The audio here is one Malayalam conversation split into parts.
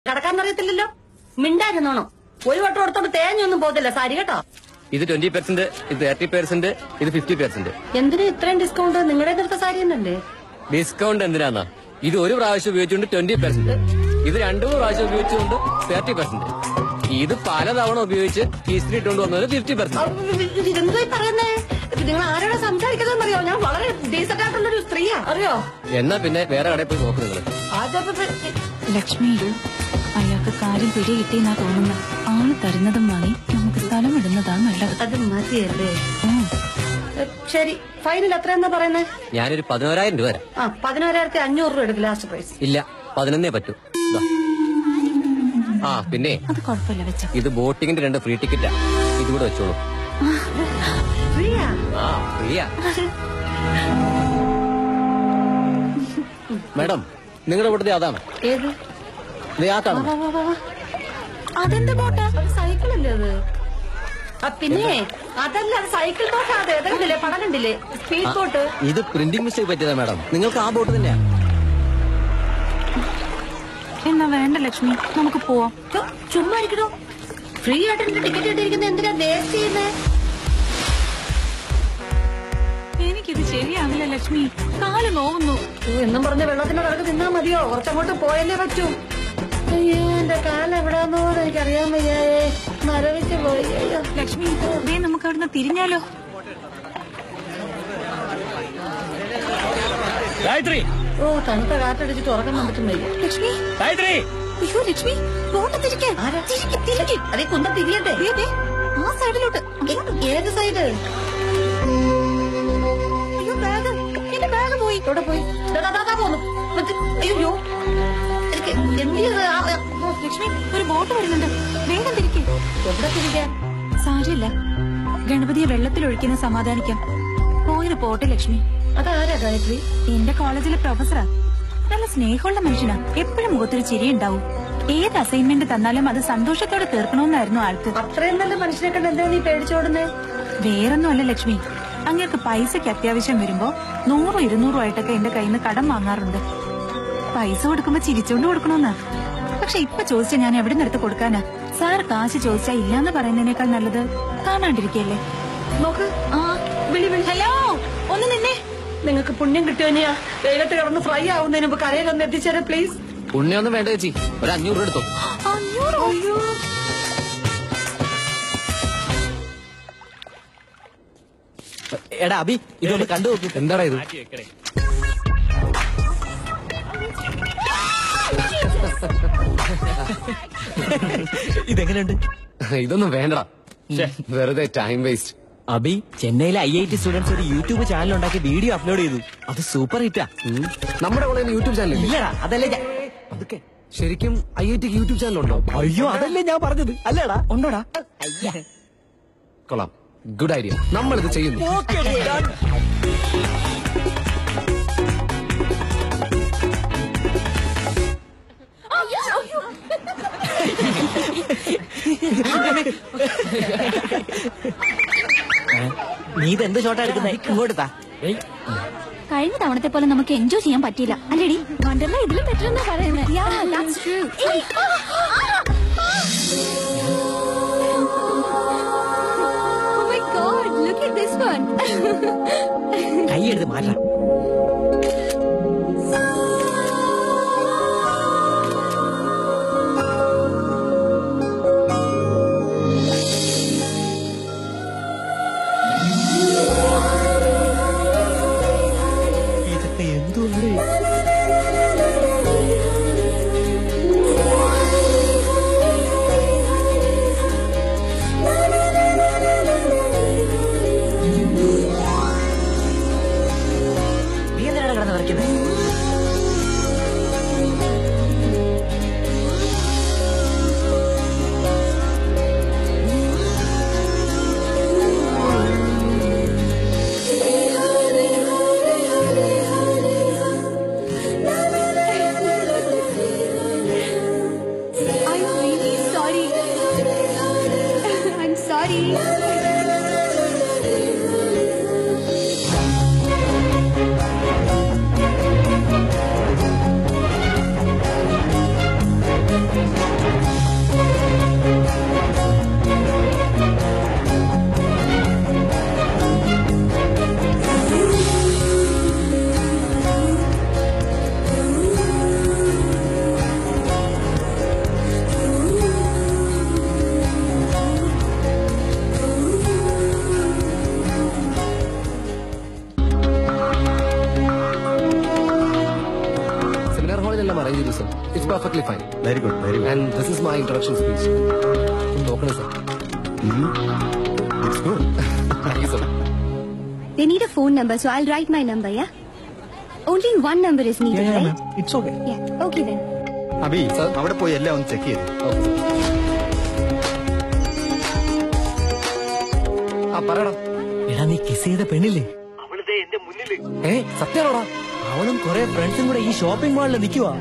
കടക്കാരനറിയത്തില്ലല്ലോ, മിണ്ടായിരുന്നോണം. ഒരു വട്ടം കൊടുത്തോണ്ട് തേഞ്ഞൊന്നും പോകത്തില്ല സാരി കേട്ടോ. ഇത് 20%, ഇത് 30%, ഇത് 50%. എന്തിനാ ഇത്രയും ഡിസ്കൗണ്ട്? നിങ്ങളുടെ അടുത്ത സാരി തന്നെയല്ലേ? ഡിസ്കൗണ്ട് എന്തിനാന്നാ? ഇത് ഒരു പ്രാവശ്യം ഉപയോഗിച്ചുകൊണ്ട് 20%, ഇത് 2-3 പ്രാവശ്യം ഉപയോഗിച്ചുകൊണ്ട് 30%, ഇത് പലതവണ ഉപയോഗിച്ച് ഇസ്ത്രി ഇട്ടുകൊണ്ട് വന്നത് 50%. ഇതെന്തായി പറയുന്നേ? നിങ്ങൾ ആരോടെ സംസാരിക്കുന്നറിയോ? ഞാൻ വളരെ ഡീസന്റ് ആയിട്ടുള്ളൊരു സ്ത്രീയാ, അറിയോ? എന്നാ പിന്നെ വേറെ കടയിൽ പോയി നോക്ക് നിങ്ങള്. ലക്ഷ്മി, അയാൾക്ക് കാര്യം പിടി കിട്ടിയെന്നാ തോന്നുന്നത്. ആള് തരുന്നതും വാങ്ങി നമുക്ക് സ്ഥലം ഇടുന്നതാ നല്ലത്. അത് മതിയല്ലേ? ശരി, ഫൈനൽ എത്രയെന്നാ പറയുന്നേ? ഞാനൊരു 11,000 രൂപ തരാം. 11,500 രൂപ എടുക്കും ലാസ്റ്റ് പ്രൈസ്. ഇല്ല, 11 പറ്റൂ. പിന്നെ അത് കുഴപ്പമില്ല, വെച്ചോ. ഇത് ബോട്ടിങ്ങിന്റെ 2 ഫ്രീ ടിക്കറ്റാ, ഇതുകൂടെ വെച്ചോളൂ. ഫ്രീയാ? ഫ്രീയാ. മാഡം, നിങ്ങളുടെ കൂട്ടത്തിൽ അതാണ്. ഏത്? അതെന്താ ബോട്ടാ? സൈക്കിളല്ലേ അത്? പിന്നെ അതല്ല, അത് സൈക്കിൾ ബോട്ടാ. അത് ഏതെങ്കിലേ പടം കണ്ടില്ലേ? Speed boat. ഇത് പ്രിന്റിംഗ് മിസ്റ്റേക്ക് പറ്റിയതാ മാഡം. നിങ്ങൾക്ക് ആ ബോട്ട് തന്നെയാ. എന്നാ വേണ്ട ലക്ഷ്മി, നമുക്ക് പോവാം. ചുമ്മാ ഇരിക്കണോ? ഫ്രീ ആയിട്ട് ടിക്കറ്റ് ഇട്ടിരിക്കുന്നത് എന്തിനാ വേസ്റ്റ് ചെയ്യുന്നേ? എനിക്കിത് ശരിയാവില്ല ലക്ഷ്മി, കാല് നോവുന്നു. എന്നും പറഞ്ഞ വെള്ളത്തിന്റെ കടക്ക് തിന്നാ മതിയോ? കുറച്ചങ്ങോട്ട് പോയല്ലേ പറ്റൂ. അയ്യോ, എന്റെ കാല് എവിടാന്നോ എനിക്കറിയാൻ വയ്യേ. മരവിച്ച് പോയി. ലക്ഷ്മി, ദേ നമുക്ക് അവിടുന്ന് തിരിഞ്ഞാലോ? ഓ, തണുത്ത കാറ്റടിച്ചിട്ട് ഉറക്കം വന്നിട്ടും വയ്യ. ലക്ഷ്മി, അയ്യോ ലക്ഷ്മി, ബോട്ട് തിരിക്കാൻ. അതേ കുന്ത തിരിയട്ടെ. ആ സൈഡിലോട്ട്. ഏത് സൈഡ്? അയ്യോ, ബാഗ്, എന്റെ ബാഗ് പോയി. എവിടെ പോയി? പോന്നു. അയ്യോ, എന്ത് ചെയ്ത്? ലക്ഷ്മി, ഒരു ബോട്ട് വരുന്നുണ്ട്, വേഗം തിരിക്കേ. എവിടെ തിരിക്കാൻ? സാരില്ല, ഗണപതിയെ വെള്ളത്തിലൊഴിക്കുന്ന സമാധാനിക്കാം. പോയൊരു പോട്ടെ ലക്ഷ്മി. അതാരാ ഗായത്രി? എന്റെ കോളേജിലെ പ്രൊഫസറാ. നല്ല സ്നേഹമുള്ള മനുഷ്യനാ. എപ്പോഴും മുഖത്തൊരു ചിരി ഉണ്ടാവും. ഏത് അസൈൻമെന്റ് തന്നാലും അത് സന്തോഷത്തോടെ തീർക്കണമെന്നായിരുന്നു ആൾക്ക്. അത്രയും നല്ല മനുഷ്യനെ കണ്ട് എന്താ നീ പേടിച്ചോടുന്നേ? വേറൊന്നുമല്ല ലക്ഷ്മി, അങ്ങേർക്ക് പൈസക്ക് അത്യാവശ്യം വരുമ്പോ 100-200 ആയിട്ടൊക്കെ എന്റെ കയ്യിൽ നിന്ന് കടം വാങ്ങാറുണ്ട്. പൈസ കൊടുക്കുമ്പോ ചിരിച്ചോണ്ട് കൊടുക്കണമെന്നാ. പക്ഷെ ഇപ്പൊ ചോദിച്ചാ ഞാൻ എവിടെ നിന്നെടുത്ത് കൊടുക്കാനാ? സാർ കാശ് ചോദിച്ചാ ഇല്ലാന്ന് പറയുന്നതിനേക്കാൾ നല്ലത് കാണാണ്ടിരിക്കല്ലേ. നോക്ക്, ഹലോ, ഒന്ന് നിന്നെ. നിങ്ങൾക്ക് പുണ്യം കിട്ടുകയാ. വെയിലത്ത് കിടന്ന് ഫ്രൈ ആവുന്നതിന് മുമ്പ് കരയിലൊന്ന് എത്തിച്ചേരാ പ്ലീസ്. പുണ്യൊന്നും വേണ്ട ചേച്ചി, ഒരു 500 രൂപ എടുത്തോ. 500? അയ്യോ, എടാ അബി, ഇതൊന്ന് കണ്ടു നോക്ക്. എന്താടാ ഇത്? ഇതെങ്ങനെയുണ്ട്? ഇതൊന്നും വേണ്ടടാ, വെറുതെ ടൈം വേസ്റ്റ്. അബി, ചെന്നൈയിലെ IIT സ്റ്റുഡൻസ് ഒരു യൂട്യൂബ് ചാനൽ ഉണ്ടാക്കി വീഡിയോ അപ്ലോഡ് ചെയ്തു. അത് സൂപ്പർ ഹിറ്റാ. നമ്മുടെ കോളേജിൽ യൂട്യൂബ് ചാനൽ ഇല്ലടാ, അതല്ലേ അതൊക്കെ ശരിക്കും IIT യൂട്യൂബ് ചാനൽ ഉണ്ടോ? അയ്യോ, അതല്ലേ ഞാൻ പറഞ്ഞത്. അല്ലേടാ, ഉണ്ടോടാ? കൊള്ളാം, ഗുഡ് ഐഡിയ. നമ്മളിത് ചെയ്യുന്നു. നീ ഇതെന്ത് ഷോട്ടാ എടുക്കുന്നേ? ഇങ്ങോട്ടാ. കഴിഞ്ഞ തവണത്തെ പോലെ നമുക്ക് എൻജോയ് ചെയ്യാൻ പറ്റിയില്ല അല്ലേടി? വണ്ടർല ഇതിലും ബെറ്റർ എന്നാ പറയുന്നത്. കൈയെടുത്ത് മാറ്റാം. ഇതൊക്കെ എന്തുകൊണ്ട്? Perfectly fine. Very good, very good. And this is my introduction speech. നോക്കണം sir. It's good. Thank you sir. They need a phone number, so I'll write my number, yeah? Only one number is needed, right? It's okay. Yeah, okay then. Abi, Sir. അവിടെ പോയി എല്ലാം ഒന്ന് ചെക്ക് ചെയ്ത്. പറയണം. എടാ നീ കിസ് ചെയ്ത പെണ്ണില്ലേ? സത്യമാണോടാ? അവളും കുറെ ഫ്രണ്ട്സും കൂടെ ഈ ഷോപ്പിംഗ് മാളിൽ നിൽക്കുവാ.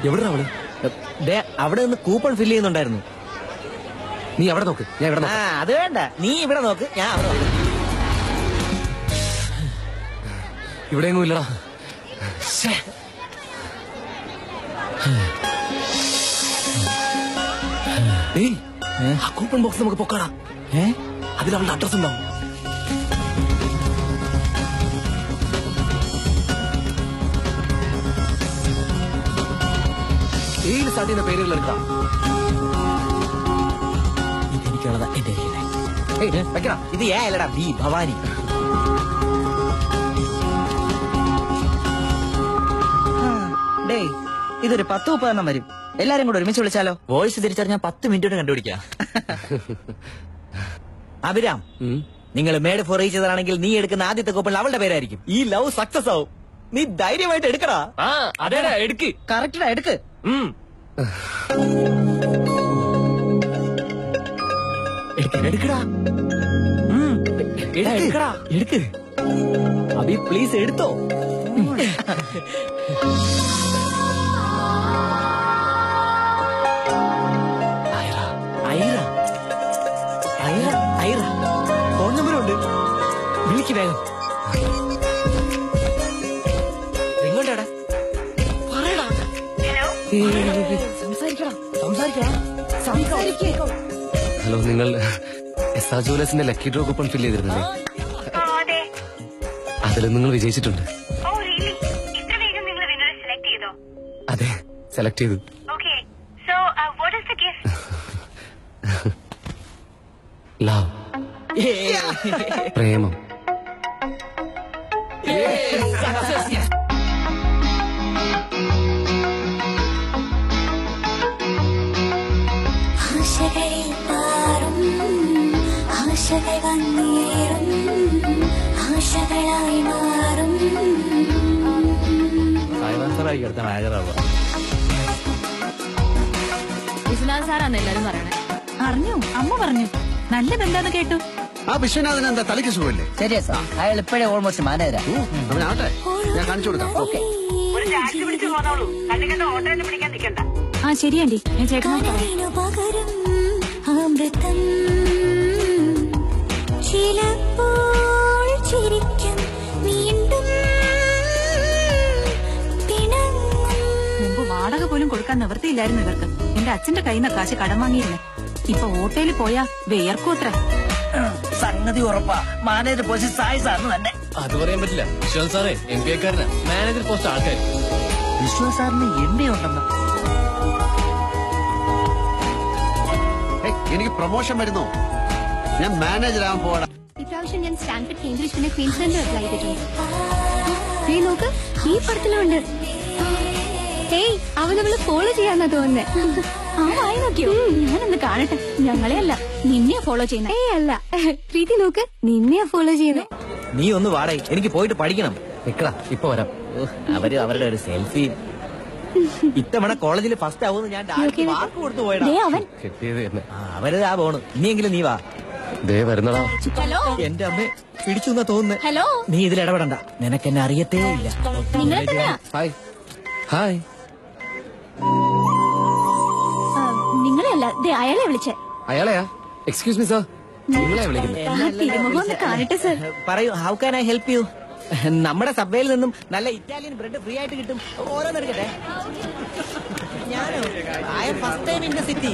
എവിടെ അവള്? ദേ, അവിടെ നിന്ന് കൂപ്പൺ ഫില്ല് ചെയ്യുന്നുണ്ടായിരുന്നു. നീ അവിടെ നോക്ക്, ഞാൻ ഇവിടെ ആ, അത് വേണ്ട, നീ ഇവിടെ നോക്ക്, ഞാൻ അവിടെ നോക്ക്. ഇവിടെയെങ്ങും ഇല്ലടാ. ആ കൂപ്പൺ ബോക്സ് നമുക്ക് പൊക്കാടാ. അതിൽ അവളുടെ അഡ്രസ് ഉണ്ടാവും. ഏഴ് സ്റ്റാർട്ട് ചെയ്യുന്ന പേരുകൾ എടുക്കാം. ഇതെനിക്കുള്ളതാ എന്റെ വെക്കണം. ഇത് ഏ അല്ലടാ, ബി ഭവാനി. ഡേയ്, ഇതൊരു 10-30 വരും. എല്ലാരും കൂടെ ഒരുമിച്ച് വിളിച്ചാലോ? വോയിസ് തിരിച്ചറിഞ്ഞാൽ 10 മിനിറ്റ് കണ്ടുപിടിക്കാം. അഭിരാം, നിങ്ങൾ മേഡ് ഫോർ റീച്ച് ചെയ്താണെങ്കിൽ നീ എടുക്കുന്ന ആദ്യത്തെ കൂപ്പൺ അവളുടെ പേരായിരിക്കും. ഈ ലവ് സക്സസ് ആവും. നീ ധൈര്യമായിട്ട് എടുക്കടാ. അതേടാ, എടുക്ക്. കറക്റ്റാ, എടുക്ക്. എടുക്കടാ, എടുക്കടാ, എടുക്ക്. അഭി പ്ലീസ് എടുത്തോ. ഐറ, ഐറ, ഐറ, ഫോൺ നമ്പറുണ്ട്. വിളിക്ക് വേഗം. എങ്ങോട്ടാടാ? പറയടാ. ഹലോ, നിങ്ങൾ എസ് ആർ ജുവലേഴ്സിന്റെ ലക്കി ഡ്രോ കൂപ്പൺ ഫില്ല് ചെയ്തിരുന്നില്ലേ? അതിൽ നിങ്ങൾ വിജയിച്ചിട്ടുണ്ട്. അതെ, സെലക്ട് ചെയ്തു. ലവ്, പ്രേമം. ആശകൾ വന്നേറും, ആശകളായി മാറും. വിശ്വനാഥ് സാറാന്ന് എല്ലാരും പറയണേ. അറിഞ്ഞു, അമ്മ പറഞ്ഞു. നല്ല ബന്ധാന്ന് കേട്ടു. ആ വിശ്വനാഥൻ എന്താ തലയ്ക്ക് സുഖമല്ലേ? ശരിയാ സാർ, അയാൾ ഇപ്പോഴേ ഓൾമോസ്റ്റ് മാനേജരാ. അവനാവട്ടെ, ഞാൻ കാണിച്ചു കൊടുക്കാം. ഓക്കെ. ആ ശരി ആന്റി, ഞാൻ ചേട്ടനോട് പറയാം. കനവിനു പകരം അമൃതം ചിലപ്പോൾ ചിരിക്കും, വീണ്ടും മുമ്പ് വാടക പോലും കൊടുക്കാൻ നിവൃത്തിയില്ലായിരുന്നു ഇവർക്ക്. എന്റെ അച്ഛന്റെ കയ്യിൽ നിന്ന് കാശ് കടം വാങ്ങിയിരുന്നു. ഇപ്പൊ ഓട്ടോയിൽ പോയാ വേർക്കോത്ര. സംഗതി ഉറപ്പാ, മാനേജർ പോസ്റ്റ് സായി സാറിന് തന്നെ. അത് പറയാൻ പറ്റില്ല. വിശ്വാസ് സാറേ MBA കാരനാ, മാനേജർ പോസ്റ്റ് ആൾക്കാർ. വിശ്വാസ് സാറിന് MBA ഉണ്ടെന്ന്. എനിക്ക് പ്രൊമോഷൻ വരുന്നു. ഞാൻ മാനേജർ ആവാൻ പോവാ. ഇപ്രാവശ്യം ഞാൻ സ്റ്റാൻഫോർഡ് കേംബ്രിഡ്ജ് പിന്നെ ക്വീൻസ്ലാൻഡിൽ അപ്ലൈ ചെയ്തിട്ടുണ്ട്. നോക്ക്, ഈ പടത്തിലുണ്ട്. ഹേയ്, അവൻ നമ്മള് ഫോളോ ചെയ്യാന്നാ തോന്നുന്നത്. ആ വായി നോക്കിയോ? ഞാനൊന്ന് കാണട്ടെ. ഞങ്ങളെ അല്ല, നിന്നെ ഫോളോ ചെയ്യുന്ന. ഏയ് അല്ല, പ്രീതി നോക്ക്, നിന്നെയാ ഫോളോ ചെയ്യുന്നത്. നീ ഒന്ന് വാടേ, എനിക്ക് പോയിട്ട് പഠിക്കണം. നിക്കടാ, ഇപ്പൊ വരാം. അവര് അവരുടെ ഒരു സെൽഫി. ഇത്തവണ കോളേജിൽ ഫസ്റ്റ് ആവുമെന്ന് ഞാൻ വാക്ക് കൊടുത്തു പോയടാ. കിട്ടിയത് തന്നെ. അവര് ആ പോണു. നീയെങ്കിലും നീ വാ. ദേ വരുന്നടാ. ഹലോ, എന്റെ അമ്മ പിടിച്ചു എന്നാ തോന്നുന്നു. ഹലോ, നീ ഇതിൽ ഇടപെടണ്ട. നിനക്കെന്നെ അറിയത്തേ ഇല്ല. നിങ്ങളെ തന്നെയാ? Hi hi. നിങ്ങളെയല്ല, അയാളെ വിളിച്ചേ. അയാളെയാ? എക്സ്ക്യൂസ് മീ സർ, നിങ്ങളെ വിളിക്കുന്നത്. തിരുമുഖം ഒന്ന് കാണട്ടെ സർ. പറയൂ, how can I help you? നമ്മുടെ സബ്വേയിൽ നിന്നും നല്ല ഇറ്റാലിയൻ ബ്രെഡ് ഫ്രീ ആയിട്ട് കിട്ടും. ഓരോന്നെടുക്കട്ടെ. ഞാനോ I am first time in the city.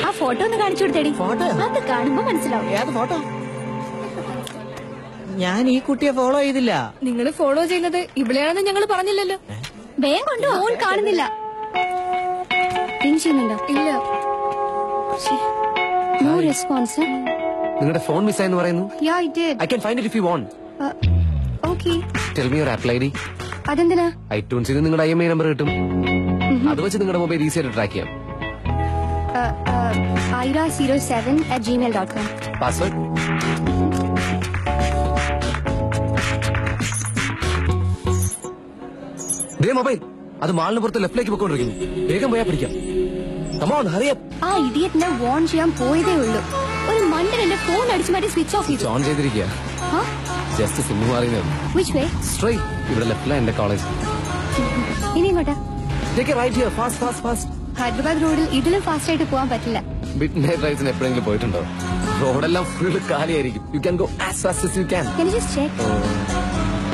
ആ ഫോട്ടോ ഒന്ന് കാണിച്ചു കൊടുത്തേടി. ഫോട്ടോ? അത് കാണുമ്പോ മനസ്സിലാവും. ഏത് ഫോട്ടോ? ഞാൻ ഈ കുട്ടിയെ ഫോളോ ചെയ്തില്ല. നിങ്ങൾ ഫോളോ ചെയ്യുന്നത് ഇവിടെയാണെന്ന് ഞങ്ങൾ പറഞ്ഞില്ലല്ലോ. വേഗം കൊണ്ട് ഓൺ കാണുന്നില്ല. റിംഗ് ചെയ്യുന്നുണ്ടോ? ഇല്ല. No response. നിങ്ങളുടെ ഫോൺ മിസ്സായെന്ന് പറയുന്നു. Yeah I did. I can find it if you want. Okay. Tell me your Apple ID. അതെന്തിനാ? ഐട്യൂൺസിൽ നിങ്ങളുടെ IMEI നമ്പർ കിട്ടും. അത് വെച്ച് നിങ്ങളുടെ മൊബൈൽ ഈസി ആയിട്ട് ട്രാക്ക് ചെയ്യാം. ira07@gmail.com. പാസ്വേഡ്? മൊബൈൽ അത് മാളിന് പുറത്ത് ലെഫ്റ്റിലേക്ക് പോയിക്കൊണ്ടിരിക്കുന്നു. വേഗം പോയാൽ പിടിക്കാം. Come on, hurry up. ആ ഇഡിയറ്റിനെ വാൺ ചെയ്യാൻ പോയതേ ഉള്ളൂ. ഒരു മണ്ടൻ എന്റെ ഫോൺ അടിച്ചു മാറ്റി സ്വിച്ച് ഓഫ് ചെയ്തു. ഓൺ ചെയ്തിരിക്കുക. ജസ്റ്റ് സിം മാറിയത്. Which way? സ്ട്രൈറ്റ്. ഇവിടെ ലെഫ്റ്റിലാണ് എന്റെ കോളേജ്. ഇനി ഇങ്ങോട്ടാ. Take a right here. Fast, fast, fast. Hyderabad റോഡിൽ ഇതിലും ഫാസ്റ്റ് ആയിട്ട് പോകാൻ പറ്റില്ല. മിഡ് നൈറ്റ് ഡ്രൈവ്സിന് എപ്പോഴെങ്കിലും പോയിട്ടുണ്ടോ? റോഡെല്ലാം full കാലിയായിരിക്കും. You can go as fast as you can. Can you just check?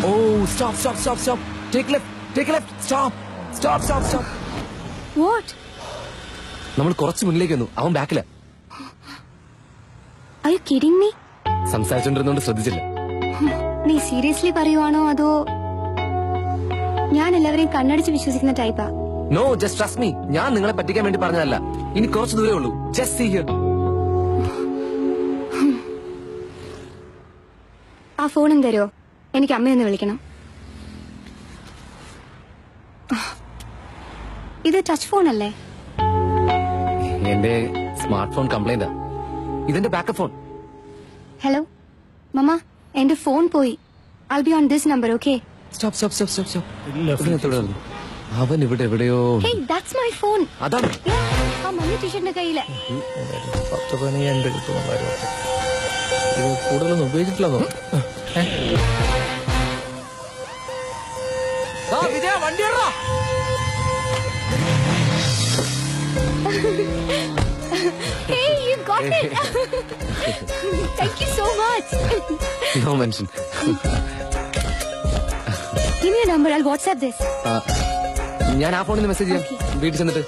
Oh, stop, stop, stop, stop. Take left, take left. Stop, stop, stop, stop. What? നമ്മൾ കുറച്ച് മുന്നിലേക്ക് വന്നു. അവൻ ബാക്കില. Are you kidding me? സംസാരിച്ചോണ്ടിരുന്നോണ്ട് ശ്രദ്ധിച്ചില്ല. നീ സീരിയസ്ലി പറയുവാണോ അതോ? ഞാൻ എല്ലാവരെയും കണ്ണടിച്ച് വിശ്വസിക്കുന്ന ടൈപ്പാ. No, just trust me. ഞാൻ നിങ്ങളെ പറ്റിക്കാൻ വേണ്ടി പറഞ്ഞതല്ല. ഇനി കുറച്ച് ദൂരേ ഉള്ളൂ. Just see here. ആ ഫോണും തരുമോ? എനിക്ക് അമ്മയൊന്ന് വിളിക്കണം. ഇത് ടച്ച് ഫോൺ അല്ലേ? എന്റെ സ്മാർട്ട് ഫോൺ കംപ്ലൈന്റ്. ഇതെന്റെ ബാക്കപ്പ് ഫോൺ. ഹലോ മമ്മ, എന്റെ ഫോൺ പോയി. I'll be on this number, okay? Stop, stop, stop, stop, stop. അവൻ ഇവിടെ എവിടെയോ. Hey, that's my phone. അതാണ്. ആ മഞ്ഞ ടീഷർട്ടിന്റെ കയ്യില്. 10 പണി എന്റെ കിട്ടുന്നുണ്ടായിരുന്നു. ഇത് കൂടുതലൊന്നും ഉപയോഗിച്ചിട്ടില്ലെന്നോ? വണ്ടിയാണോ? Hey, you got it. Thank you so much. No mention. Give me your number. I'll WhatsApp this. ഞാൻ ആ ഫോണിൽ മെസ്സേജ് ചെയ്യാം. വീട്ടിൽ ചെന്നിട്ട്.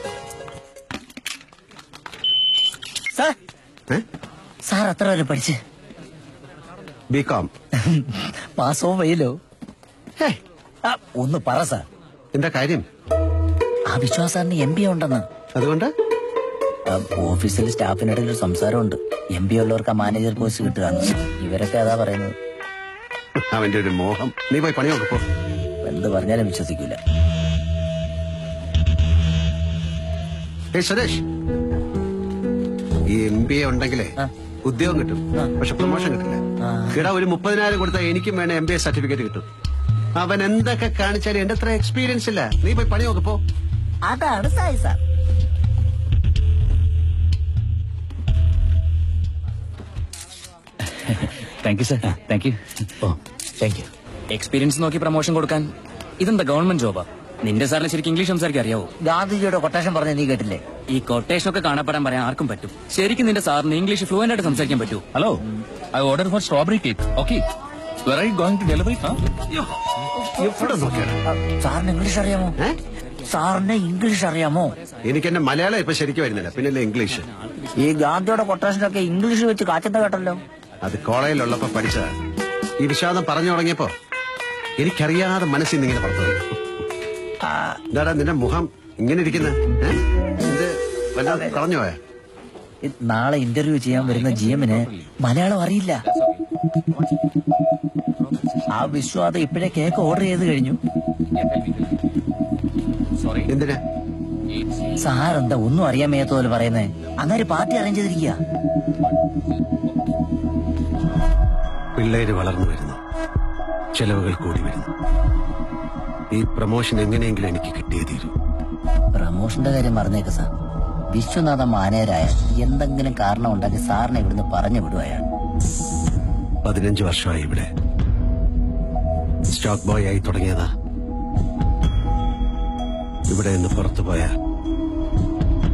സാർ എത്ര വരെ പഠിച്ച്? BCom. പാസ് ഓഫ് ചെയ്യല്ലോ. ഒന്ന് പറ സാർ. എന്താ കാര്യം? ആ വിശ്വാസാറിന് MBA ഉണ്ടെന്ന്. അതുകൊണ്ട് ഓഫീസിൽ സ്റ്റാഫിനിടയിൽ ഒരു സംസാരമുണ്ട്. MBA ഉള്ളവർക്ക് ആ മാനേജർ പോസ്റ്റ് കിട്ടുകയാണ്. ഇവരൊക്കെ അതാ പറയുന്നത്. അവന്റെ ഒരു മോഹം. നീ പോയി പണി നോക്കപ്പോ. എന്ത് പറഞ്ഞാലും വിശ്വസിക്കൂല. സുരേഷ്, ഈ MBA ഉണ്ടെങ്കിലേ ഉദ്യോഗം കിട്ടും, പക്ഷെ പ്രൊമോഷൻ കിട്ടില്ല. ഇവിടെ ഒരു 30,000 കൊടുത്താൽ എനിക്കും വേണം MBA സർട്ടിഫിക്കറ്റ് കിട്ടും. അവൻ എന്തൊക്കെ കാണിച്ചാലും എന്റെ അത്ര എക്സ്പീരിയൻസ് ഇല്ല. നീ പോയി പണി നോക്കപ്പോ. അതാണ് Sai sir. Thank you sir. Thank you. Thank you. Experience നോക്കി പ്രൊമോഷൻ കൊടുക്കാൻ ഇതെന്താ ഗവൺമെന്റ് ജോബാ? നിന്റെ സാറിന് ശരിക്കും ഇംഗ്ലീഷ് സംസാരിക്കാൻ അറിയാവോ? ഗാന്ധിജിയുടെ കൊട്ടേഷൻ പറഞ്ഞ നീ കേട്ടില്ലേ? ഈ കൊട്ടേഷൻ ഒക്കെ കാണപ്പെടാൻ പറയാൻ ആർക്കും പറ്റും. ശരിക്കും നിന്റെ സാറിന് ഇംഗ്ലീഷ് ഫ്ലുവന്റ് ആയിട്ട് സംസാരിക്കാൻ പറ്റൂ? Hello, I order for strawberry cake. Okay, where are you going to delivery? സാറിന് ഇംഗ്ലീഷ് അറിയാമോ? സാറിന് ഇംഗ്ലീഷ് അറിയാമോ? എനിക്ക് എന്നെ മലയാളം ഇപ്പൊ ശരിക്കും വരുന്നില്ല, പിന്നല്ലേ ഇംഗ്ലീഷ്. ഈ ഗാന്ധിയുടെ കൊട്ടേഷനൊക്കെ ഇംഗ്ലീഷ് വെച്ച് കാച്ചെന്ന് കേട്ടല്ലോ. അത് കോളേജിലുള്ളപ്പോ പഠിച്ചതാണ്. ഈ വിഷാദം പറഞ്ഞു തുടങ്ങിയപ്പോ എനിക്കറിയാതെ മനസ്സിൽ നിന്ന് ഇങ്ങനെ പുറത്തു. എന്താടാ നിന്റെ മുഖം ഇങ്ങനെ ഇരിക്കുന്നത്? ഇത് വല്ലാതെ കളഞ്ഞു പോയാ? നാളെ ഇന്റർവ്യൂ ചെയ്യാൻ വരുന്ന GM-ന് മലയാളം അറിയില്ല. ആ വിശ്വാസം ഇപ്പോഴേ കേക്ക് ഓർഡർ ചെയ്ത് കഴിഞ്ഞു. എന്തിനാ സാറെന്താ ഒന്നും അറിയാൻ മേത്ത പോലെ പറയുന്നേ? അങ്ങനെ പാർട്ടി അറേഞ്ച് ചെയ്തിരിക്കുക. പിള്ളേര് വളർന്നു വരുന്നു, ചെലവുകൾ കൂടി വരുന്നു. ഈ പ്രൊമോഷൻ എങ്ങനെയെങ്കിലും എനിക്ക് കിട്ടിയേ തീരൂ. പ്രമോഷന്റെ കാര്യം പറഞ്ഞേക്ക് സാർ. വിശ്വനാഥ മാനേജരായ എന്തെങ്കിലും കാരണം ഉണ്ടാക്കി സാറിനെ ഇവിടുന്ന് പറഞ്ഞു വിടുകയാണ്. 15 വർഷമായി ഇവിടെ സ്റ്റോക്ക് ബോയ് ആയി തുടങ്ങിയതാ. ഇവിടെ നിന്ന് പുറത്തു പോയാ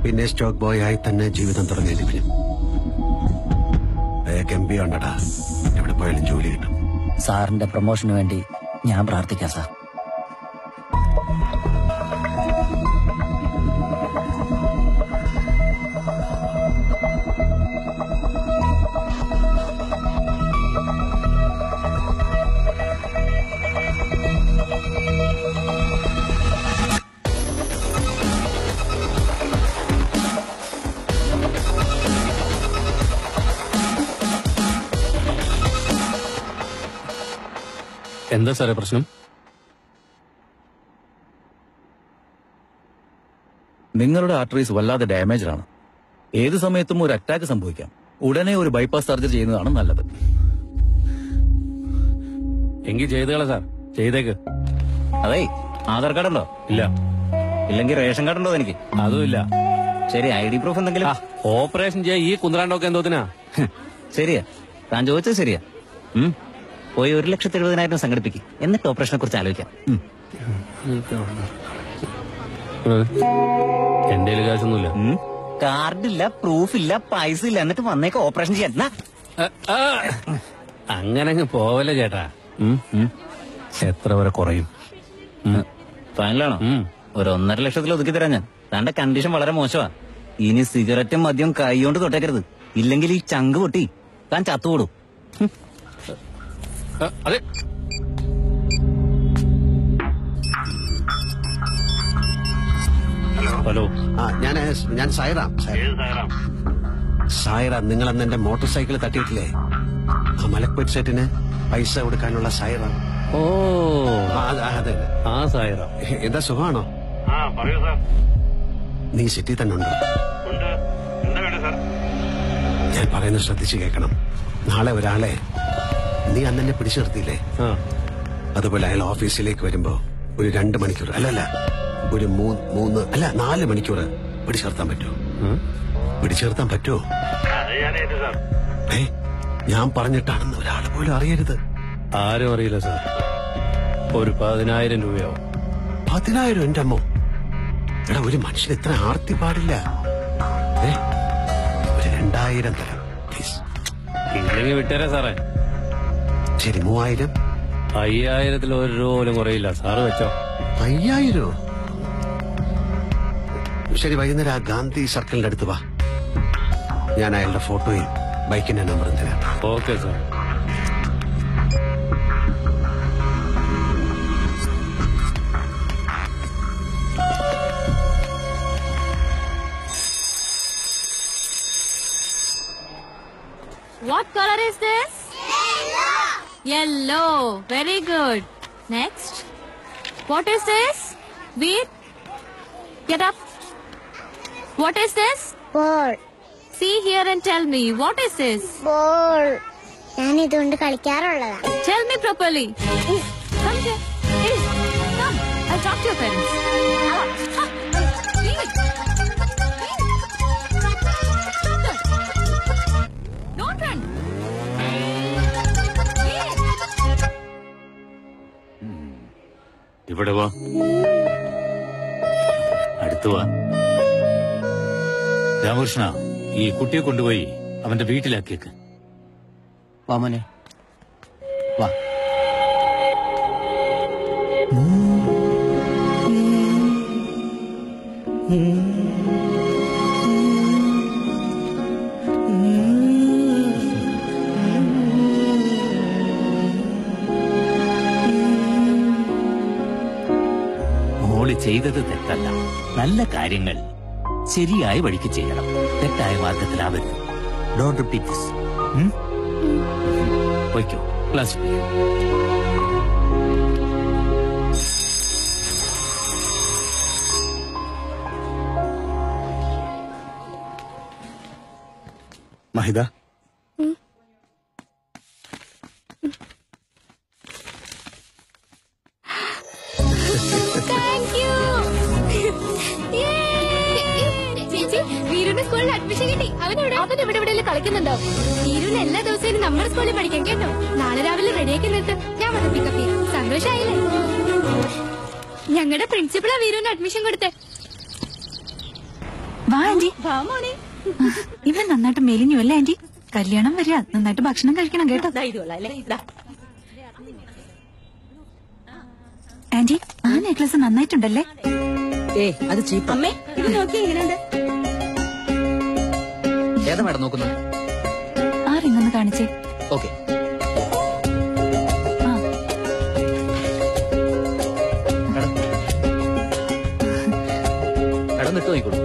പിന്നെ സ്റ്റോക്ക് ബോയ് ആയി തന്നെ ജീവിതം തുടങ്ങേണ്ടി വരും. അയാൾക്ക് MBA ഉണ്ടടാ, എവിടെ പോയാലും ജോലി കിട്ടും. സാറിന്റെ പ്രൊമോഷന് വേണ്ടി ഞാൻ പ്രാർത്ഥിക്കാം സാർ. എന്താ സാറേ പ്രശ്നം? നിങ്ങളുടെ ആർട്ടറീസ് വല്ലാതെ ഡാമേജ് ആണ്. ഏത് സമയത്തും ഒരു അറ്റാക്ക് സംഭവിക്കാം. ഉടനെ ഒരു ബൈപ്പാസ് സർജറി ചെയ്യുന്നതാണ് നല്ലത്. എങ്കിൽ ചെയ്തേളെ സാർ, ചെയ്തേക്ക്. അതെ, ആധാർ കാർഡ് ഉണ്ടോ? ഇല്ല. ഇല്ലെങ്കിൽ റേഷൻ കാർഡ് ഉണ്ടോ? എനിക്ക് അതും ഇല്ല. ശരി, ID പ്രൂഫ് എന്തെങ്കിലും. ഓപ്പറേഷൻ ചെയ്യാൻ ഈ കുന്ത്രാണ്ടൊക്കെ എന്തോത്തിനാ? ശരിയാ, താൻ ചോദിച്ചത് ശരിയാ. പോയി 1,70,000 സംഘടിപ്പിക്കും, എന്നിട്ട് ഓപ്പറേഷനെ കുറിച്ച് ആലോചിക്കാം. എന്റെ കാശൊന്നുമില്ല. കാർഡില്ല, പ്രൂഫില്ല, പൈസ ഇല്ല, എന്നിട്ട് വന്നേക്ക് ഓപ്പറേഷൻ ചെയ്യാൻ. അങ്ങനെ പോവല്ലേ ചേട്ടാ. എത്ര വരെ കുറയും? ഫൈനലാണോ? ഒരു 1.5 ലക്ഷത്തിൽ ഒതുക്കി തരാം ഞാൻ. താന്റെ കണ്ടീഷൻ വളരെ മോശമാ. ഇനി സിഗരറ്റും മദ്യം കൈകൊണ്ട് തൊട്ടേക്കരുത്, ഇല്ലെങ്കിൽ ഈ ചങ്ക് പൊട്ടി താൻ ചത്തുകൂടും. അതെ, ഹലോ. ഞാൻ സായിറാം. സായിറാം, നിങ്ങൾ അന്ന് എന്റെ മോട്ടോർ സൈക്കിൾ തട്ടിയിട്ടില്ലേ? ആ മലക്പേറ്റ് സെറ്റിന് പൈസ കൊടുക്കാനുള്ള സായിറാം. ഓ, അതെ. ആ സായിറാം. എന്താ സുഖമാണോ? നീ സിറ്റി തന്നെ ഉണ്ടോ? ഞാൻ പറയുന്നത് ശ്രദ്ധിച്ചു കേൾക്കണം. നാളെ ഒരാളെ നീ അന്ന് എന്നെ പിടിച്ചു നിർത്തിയില്ലേ? അതുപോലെ അയാൾ ഓഫീസിലേക്ക് വരുമ്പോ ഒരു 2 മണിക്കൂർ അല്ലല്ല, ഒരു 3 അല്ല 4 മണിക്കൂർ പിടിച്ചു നിർത്താൻ പറ്റുമോ? പിടിച്ചു നിർത്താൻ പറ്റുമോ? ഞാൻ പറഞ്ഞിട്ടാണെന്ന് ഒരാൾ പോലും അറിയരുത്. ആരും അറിയില്ല സാർ. ഒരു 10,000 രൂപയോ? 10,000? എന്റെ അമ്മോ, എടാ ഒരു മനുഷ്യന് ഇത്ര ആർത്തി പാടില്ല. ഒരു 2,000 തരാം പ്ലീസ്. ഇല്ലെങ്കിൽ വിട്ടേരാ സാറേ. ശരി, 3,000. 5,000 1 രൂപ പോലും കുറയില്ല. സാറ് വെച്ചോ. 5,000? ശരി, വൈകുന്നേരം ആ ഗാന്ധി സർക്കിളിന്റെ അടുത്ത് വാ. ഞാൻ അയാളുടെ ഫോട്ടോയും ബൈക്കിന്റെ നമ്പറും തരാം. Okay sir. What color is this? Yellow. Very good. Next. What is this? Veer, get up. What is this? Ball. See here and tell me. What is this? Ball. ഞാൻ ഇതുകൊണ്ട് കളിക്കാറുള്ളതാ. Tell me properly. Come here. Come. I'll talk to your parents. Veer. Don't run. ഇവിടെ വാ, അടുത്തു വാ. രാമകൃഷ്ണ, ഈ കുട്ടിയെ കൊണ്ടുപോയി അവന്റെ വീട്ടിലാക്കിയേക്ക്. വാ മോനെ, വാ. മോള് ചെയ്തത് തെറ്റല്ല. നല്ല കാര്യങ്ങൾ ശരിയായ വഴിക്ക് ചെയ്യണം, തെറ്റായ മാർഗത്തിലാവരുത്. Don't repeat this. പോയിക്കോ, ക്ലാസ് പോയിക്കോ. മഹിത, അവൻ ഇവിടെ കളിക്കുന്നുണ്ടാവും. തീരുവിന് എല്ലാ ദിവസവും നമ്മുടെ സ്കൂളിൽ പഠിക്കാൻ കേട്ടോ. നാളെ രാവിലെ റെഡിയാക്കി നിർത്ത്, ഞാൻ വന്ന് പിക്കപ്പ് ചെയ്യും. സന്തോഷായില്ലേ? ഞങ്ങളുടെ പ്രിൻസിപ്പളാ വീരുവിന് അഡ്മിഷൻ കൊടുത്തേ. വാ ആന്റി. ഇവൻ നന്നായിട്ട് മെലിഞ്ഞു അല്ലേ ആന്റി? കല്യാണം വരിക, നന്നായിട്ട് ഭക്ഷണം കഴിക്കണം കേട്ടോ. ആന്റി, ആ നെക്ലസ് നന്നായിട്ടുണ്ടല്ലേ? അത് ചീപ്പ്. അമ്മേ, ഇത് നോക്കി എങ്ങനെയുണ്ട്? ഏതാ മാഡം നോക്കുന്നത്? ആ റിങ്ങൊന്ന് കാണിച്ചേ. ഓക്കെ. മാഡം ഇട്ട് നോക്കിക്കോളൂ.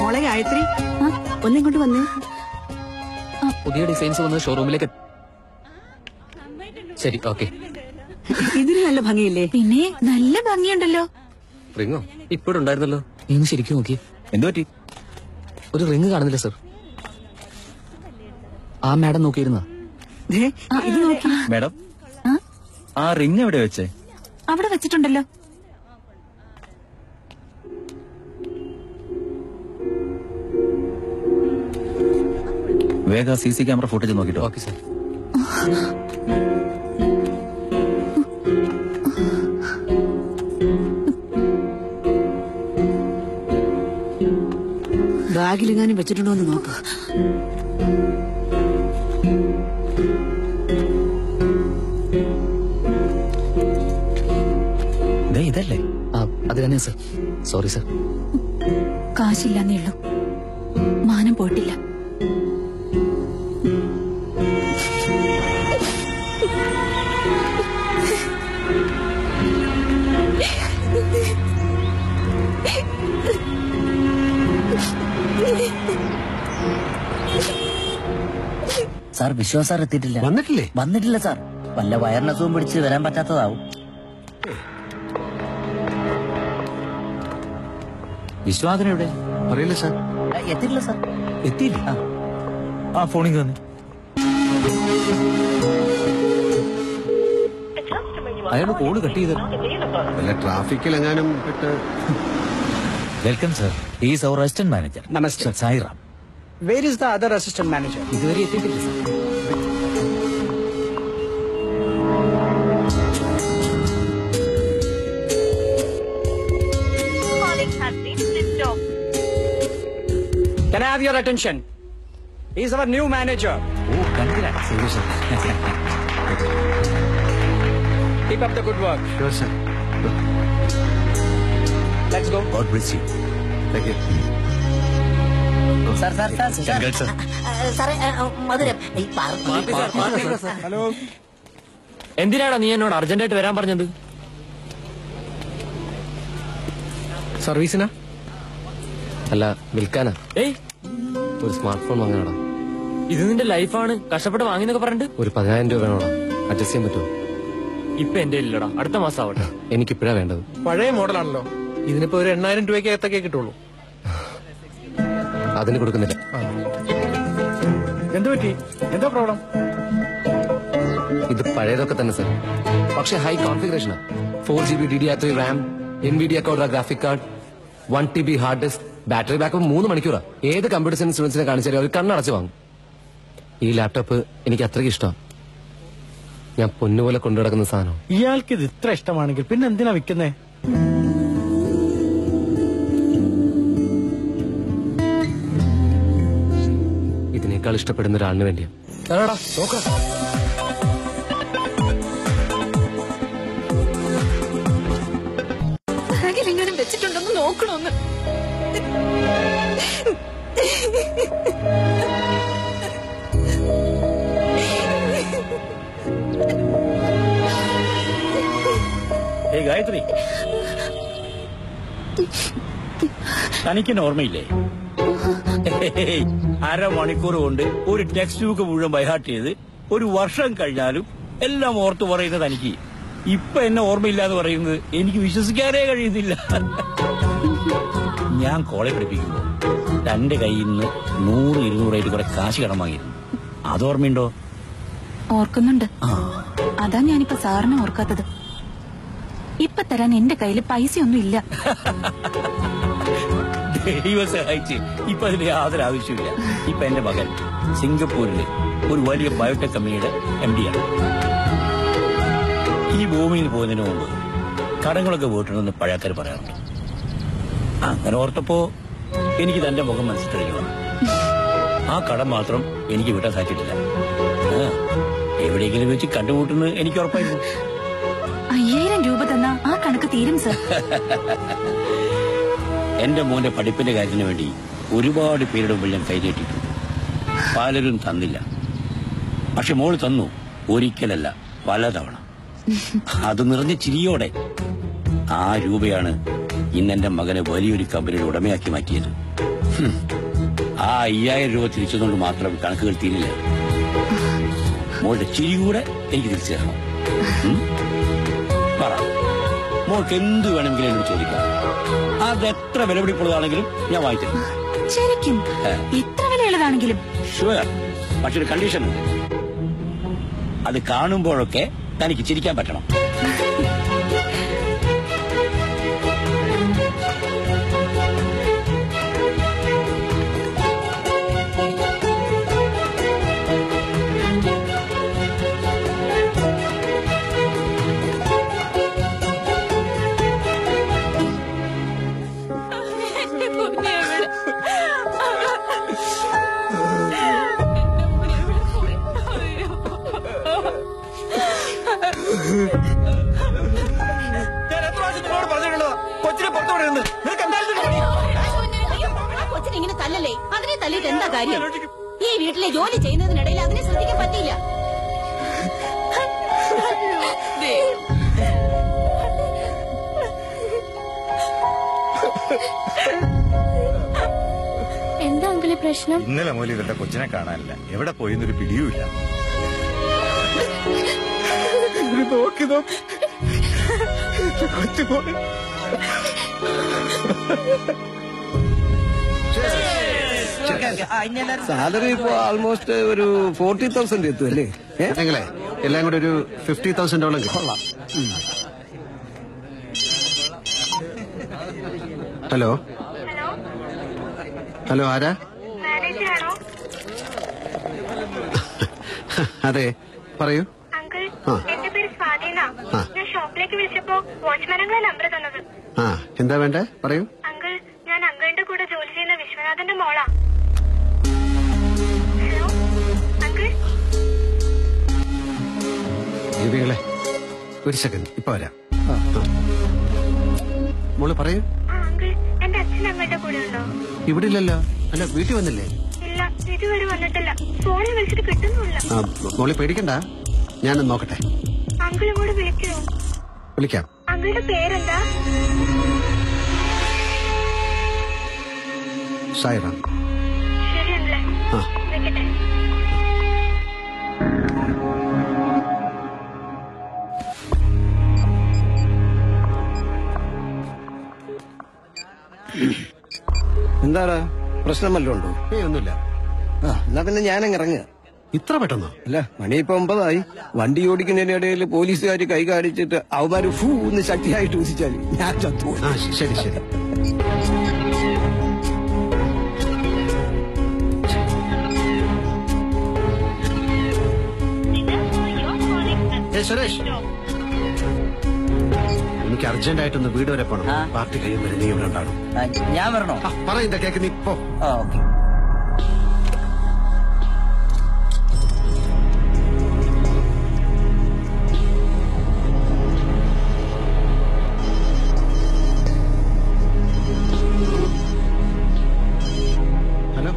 മോളെ ഗായത്രി, ഒന്നിങ്ങോട്ട് വന്നേ. പുതിയ ഡിസൈൻസ് വന്നത് ഷോറൂമിലേക്ക്. ശരി, ഓക്കെ. ഇതിന് നല്ല ഭംഗിയില്ലേ? പിന്നെ നല്ല ഭംഗിയുണ്ടല്ലോ. റിങ്ങോ ഇപ്പോഴുണ്ടായിരുന്നല്ലോ. നീ ശരിക്കും നോക്കി. എന്തു പറ്റി? ഒരു റിങ് കാണുന്നില്ല സർ. ആ മാഡം നോക്കിയിരുന്ന. ഇത് നോക്കി. മാഡം, ആ റിങ് എവിടെ വെച്ചേ? അവിടെ വെച്ചിട്ടുണ്ടല്ലോ. വേഗം CC ക്യാമറ ഫുട്ടേജ് നോക്കിട്ടോ. Okay sir. ബാഗിലെങ്ങാനും വെച്ചിട്ടുണ്ടോ എന്ന് നോക്ക്. ഇതല്ലേ? അത് തന്നെ സർ. Sorry sir. കാശില്ലെന്നേ ഉള്ളൂ, മാനം പോയിട്ടില്ല. സാർ, വിശ്വാസ് സാർ എത്തിയിട്ടില്ല. വന്നിട്ടില്ല സാർ. വല്ല വയറിനസുഖം പിടിച്ച് വരാൻ പറ്റാത്തതാവും. വിശ്വാസന എവിടെ? അറിയില്ല സാർ. എത്തിയിട്ടില്ല സാർ. എത്തിയില്ല? ആ ഫോണിൽ തന്നെ. അയാൾ കോള് കട്ട് ചെയ്ത് വല്ല ട്രാഫിക്കിലെങ്ങാനും പെട്ട്. Welcome sir. Is our assistant manager. നമസ്തേ. Sairam. Where is the other assistant manager? ഇതുവരെ എത്തിയിട്ടില്ല sir. Can I have your attention? He is our new manager. Oh, congrats. Keep up the good work. Sure, sir. Let's go. God bless you. Thank you. Sir, സാറേ, മധുരം. ഹലോ. എന്തിനാടാ നീ എന്നോട് അർജന്റായിട്ട് വരാൻ പറഞ്ഞത്? സർവീസിനാ? അല്ല, വിൽക്കാനാ. ഏയ്, ഒരു സ്മാർട്ട് ഫോൺ വാങ്ങാനാടാ. ഇത് നിന്റെ ലൈഫാണ്, കഷ്ടപ്പെട്ട് വാങ്ങിന്നൊക്കെ പറഞ്ഞിട്ട്. ഒരു 10,000 രൂപ വേണോടാ. അഡ്ജസ്റ്റ് ചെയ്യാൻ പറ്റുമോ? ഇപ്പൊ എന്റെ ഇല്ലടാ, അടുത്ത മാസം ആവട്ടെ. എനിക്കിപ്പോഴാ വേണ്ടത്. പഴയ മോഡലാണല്ലോ, ഇതിനിപ്പോ ഒരു 8,000 രൂപയ്ക്ക് അകത്തൊക്കെ കിട്ടുള്ളൂ. അതിന് കൊടുക്കുന്നില്ല. എന്ത് പറ്റി? എന്താ പ്രോബ്ലം? ഇത് പഴയതൊക്കെ തന്നെ സർ, പക്ഷെ ഹൈ കോൺഫിഗറേഷനാ. 4GB DDR3 RAM, NVIDIA Quadro graphic card, 1 TB hard disk, battery backup 3 മണിക്കൂറാ. ഏത് കമ്പ്യൂട്ടർ സയൻസ് സ്റ്റുഡൻസിനെ കാണിച്ചാലും അവർ കണ്ണടച്ച് വാങ്ങും. ഈ ലാപ്ടോപ്പ് എനിക്ക് അത്രയ്ക്ക് ഇഷ്ടമാണ്. ഞാൻ പൊന്നുപോലെ കൊണ്ടു നടക്കുന്ന സാധനം. ഇയാൾക്ക് ഇത് ഇത്ര ഇഷ്ടമാണെങ്കിൽ പിന്നെ എന്തിനാ വിൽക്കുന്നേ? ഇതിനേക്കാൾ ഇഷ്ടപ്പെടുന്ന ഒരാളിന് വേണ്ടിയാ. ബാഗിലെങ്ങാനും വെച്ചിട്ടുണ്ടെന്ന് നോക്കണോന്ന്. ഗായത്രി, തനിക്ക് ഓർമ്മയില്ലേ? അരമണിക്കൂർ കൊണ്ട് ഒരു ടെക്സ്റ്റ് ബുക്ക് മുഴുവൻ ബൈഹാർട്ട് ചെയ്ത് 1 വർഷം കഴിഞ്ഞാലും എല്ലാം ഓർത്തു പറയുന്നത് തനിക്ക്. ഇപ്പൊ എന്നെ ഓർമ്മയില്ലാന്ന് പറയുന്നത് എനിക്ക് വിശ്വസിക്കാനേ കഴിയുന്നില്ല. ഞാൻ കോളേജ് പഠിപ്പിക്കുമ്പോ തന്റെ കയ്യിൽ നിന്ന് 100-200 കുറെ കാശ് കടം വാങ്ങിയിരുന്നു. അത് ഓർമ്മയുണ്ടോ? ഓർക്കുന്നുണ്ട്. അതാ ഞാനിപ്പോ സാറിനെ ഓർക്കാത്തത്. ഇപ്പൊ തരാൻ എന്റെ കയ്യില് പൈസയൊന്നും ഇല്ല. ദൈവം സഹായിച്ച് ഇപ്പൊ അതിന്റെ യാതൊരു ആവശ്യമില്ല. ഇപ്പൊ എന്റെ മകൻ സിംഗപ്പൂരിലെ ഒരു വലിയ ബയോടെക് കമ്പനിയുടെ MD ആണ്. ഈ ഭൂമിയിൽ പോകുന്നതിന് മുമ്പ് കടങ്ങളൊക്കെ വീട്ടണമെന്ന് പഴയക്കാർ പറയാറുണ്ട്. അങ്ങനെ ഓർത്തപ്പോ എനിക്ക് തന്റെ മുഖം മനസ്സിൽ തെളിഞ്ഞു. ആ കടം മാത്രം എനിക്ക് വിട്ടാൻ സാധിച്ചിട്ടില്ല. എവിടെയെങ്കിലും വെച്ച് കണ്ടുമുട്ടുന്നത് എനിക്ക് ഉറപ്പായിരുന്നു. 5000 രൂപ തന്നാ ആ കണക്ക് തീരും സർ. എന്റെ മോന്റെ പഠിപ്പിന്റെ കാര്യത്തിന് വേണ്ടി ഒരുപാട് പേരുടെ മുമ്പിൽ ഞാൻ കൈനീട്ടിട്ടു. പലരും തന്നില്ല. പക്ഷെ മോള് തന്നു. ഒരിക്കലല്ല, പലതവണ. അത് നിറഞ്ഞ ചിരിയോടെ. ആ രൂപയാണ് ഇന്നെന്റെ മകനെ വലിയൊരു കമ്പനിയുടെ ഉടമയാക്കി മാറ്റിയത്. ആ 5000 രൂപ തിരിച്ചതുകൊണ്ട് മാത്രം കണക്കുകൾ തീരില്ല. മോളുടെ ചിരി കൂടെ എനിക്ക് തിരിച്ചു തരണം. പറ, മോൾക്ക് എന്ത് വേണമെങ്കിലും എന്നോട് ചോദിക്കാം. അതെത്ര വിലപിടിപ്പുള്ളതാണെങ്കിലും ഞാൻ വാങ്ങിത്തരും. ശരിക്കും ഇത്ര വിലയുള്ളതാണെങ്കിലും? ഷുവർ. പക്ഷെ ഒരു കണ്ടീഷൻ ഉണ്ട്. അത് കാണുമ്പോഴൊക്കെ തനിക്ക് ചിരിക്കാൻ പറ്റണം. കൊച്ചിനെ തല്ലല്ലേ? അതിനെ തല്ലിട്ട് എന്താ കാര്യം? ഈ വീട്ടിലെ ജോലി ചെയ്യുന്നതിനിടയിൽ അതിനെ ശ്രദ്ധിക്കാൻ പറ്റിയില്ല. എന്താ അങ്കിളി പ്രശ്നം? ഇന്നലെ മുതൽ ഇവരുടെ കൊച്ചിനെ കാണാനില്ല. എവിടെ പോയെന്നൊരു പിടിയുമില്ല. നോക്കി നോക്കി കൊച്ചുപോലെ. സാലറി ഇപ്പോ ആൾമോസ്റ്റ് ഒരു 40,000 എത്തും അല്ലേ? നിങ്ങളെ എല്ലാം കൂടെ ഒരു 50,000 കൊള്ളാം. ഹലോ ഹലോ, ആരാ? അതെ, പറയൂ. എന്റെ പേര് സ്വാധീന. ഞാൻ ഷോപ്പിലേക്ക് വിളിച്ചപ്പോ വാച്ച്മാനങ്ങളെ നമ്പർ തന്നത്. എന്താ വേണ്ടേ? പറയൂ. അങ്കിൾ, ഞാൻ അങ്കിളിന്റെ കൂടെ ജോലി ചെയ്യുന്ന വിശ്വനാഥന്റെ മോളാ. Hello uncle. ദേവികളെ, ഒരു സെക്കൻഡ്, ഇപ്പൊ വരാം. മോള് പറയൂ. അങ്കിൾ, എന്റെ അച്ഛൻ അമ്മയുടെ കൂടെ ഉണ്ടോ? ഇവിടെ ഇല്ലല്ലോ. അല്ല, വീട്ടിൽ വന്നില്ലേ? ഇല്ല, ഇതുവരെ വന്നിട്ടില്ല. ഫോണിൽ വിളിച്ചിട്ട് കിട്ടുന്നില്ല. മോളെ പേടിക്കണ്ട, ഞാനൊന്ന് നോക്കട്ടെ. അങ്കിൾ ഇങ്ങോട്ട് വിളിക്കോ? വിളിക്കാം. അങ്കിളുടെ പേരെന്താ? സായിറാം. ശരി അങ്കിളെ, വെക്കട്ടെ. എന്താടാ, പ്രശ്നം വല്ലതും ഉണ്ടോ? ഒന്നുമില്ല. എന്നാ പിന്നെ ഞാനങ്ങ് ഇറങ്ങുക. ഇത്ര പെട്ടെന്നോ? അല്ല, മണി ഇപ്പൊ 9 വണ്ടി ഓടിക്കുന്നതിനിടയിൽ പോലീസുകാർ കൈ കാണിച്ചിട്ട് അവന്മാര് ഫൂ എന്ന് ശക്തിയായിട്ട് ഊസിച്ചാല് ഞാൻ ചത്തു. ശരി ശരി. സുരേഷ്, എനിക്ക് അർജന്റായിട്ടൊന്ന് വീട് വരെ പോണം. പാർട്ടി കഴിയുമ്പോൾ നീ ഇവിടെ ഉണ്ടാകും. ഞാൻ വരണോ? പറയുന്ന കേക്ക്, നീ പോ. ഓക്കെ. ഹലോ,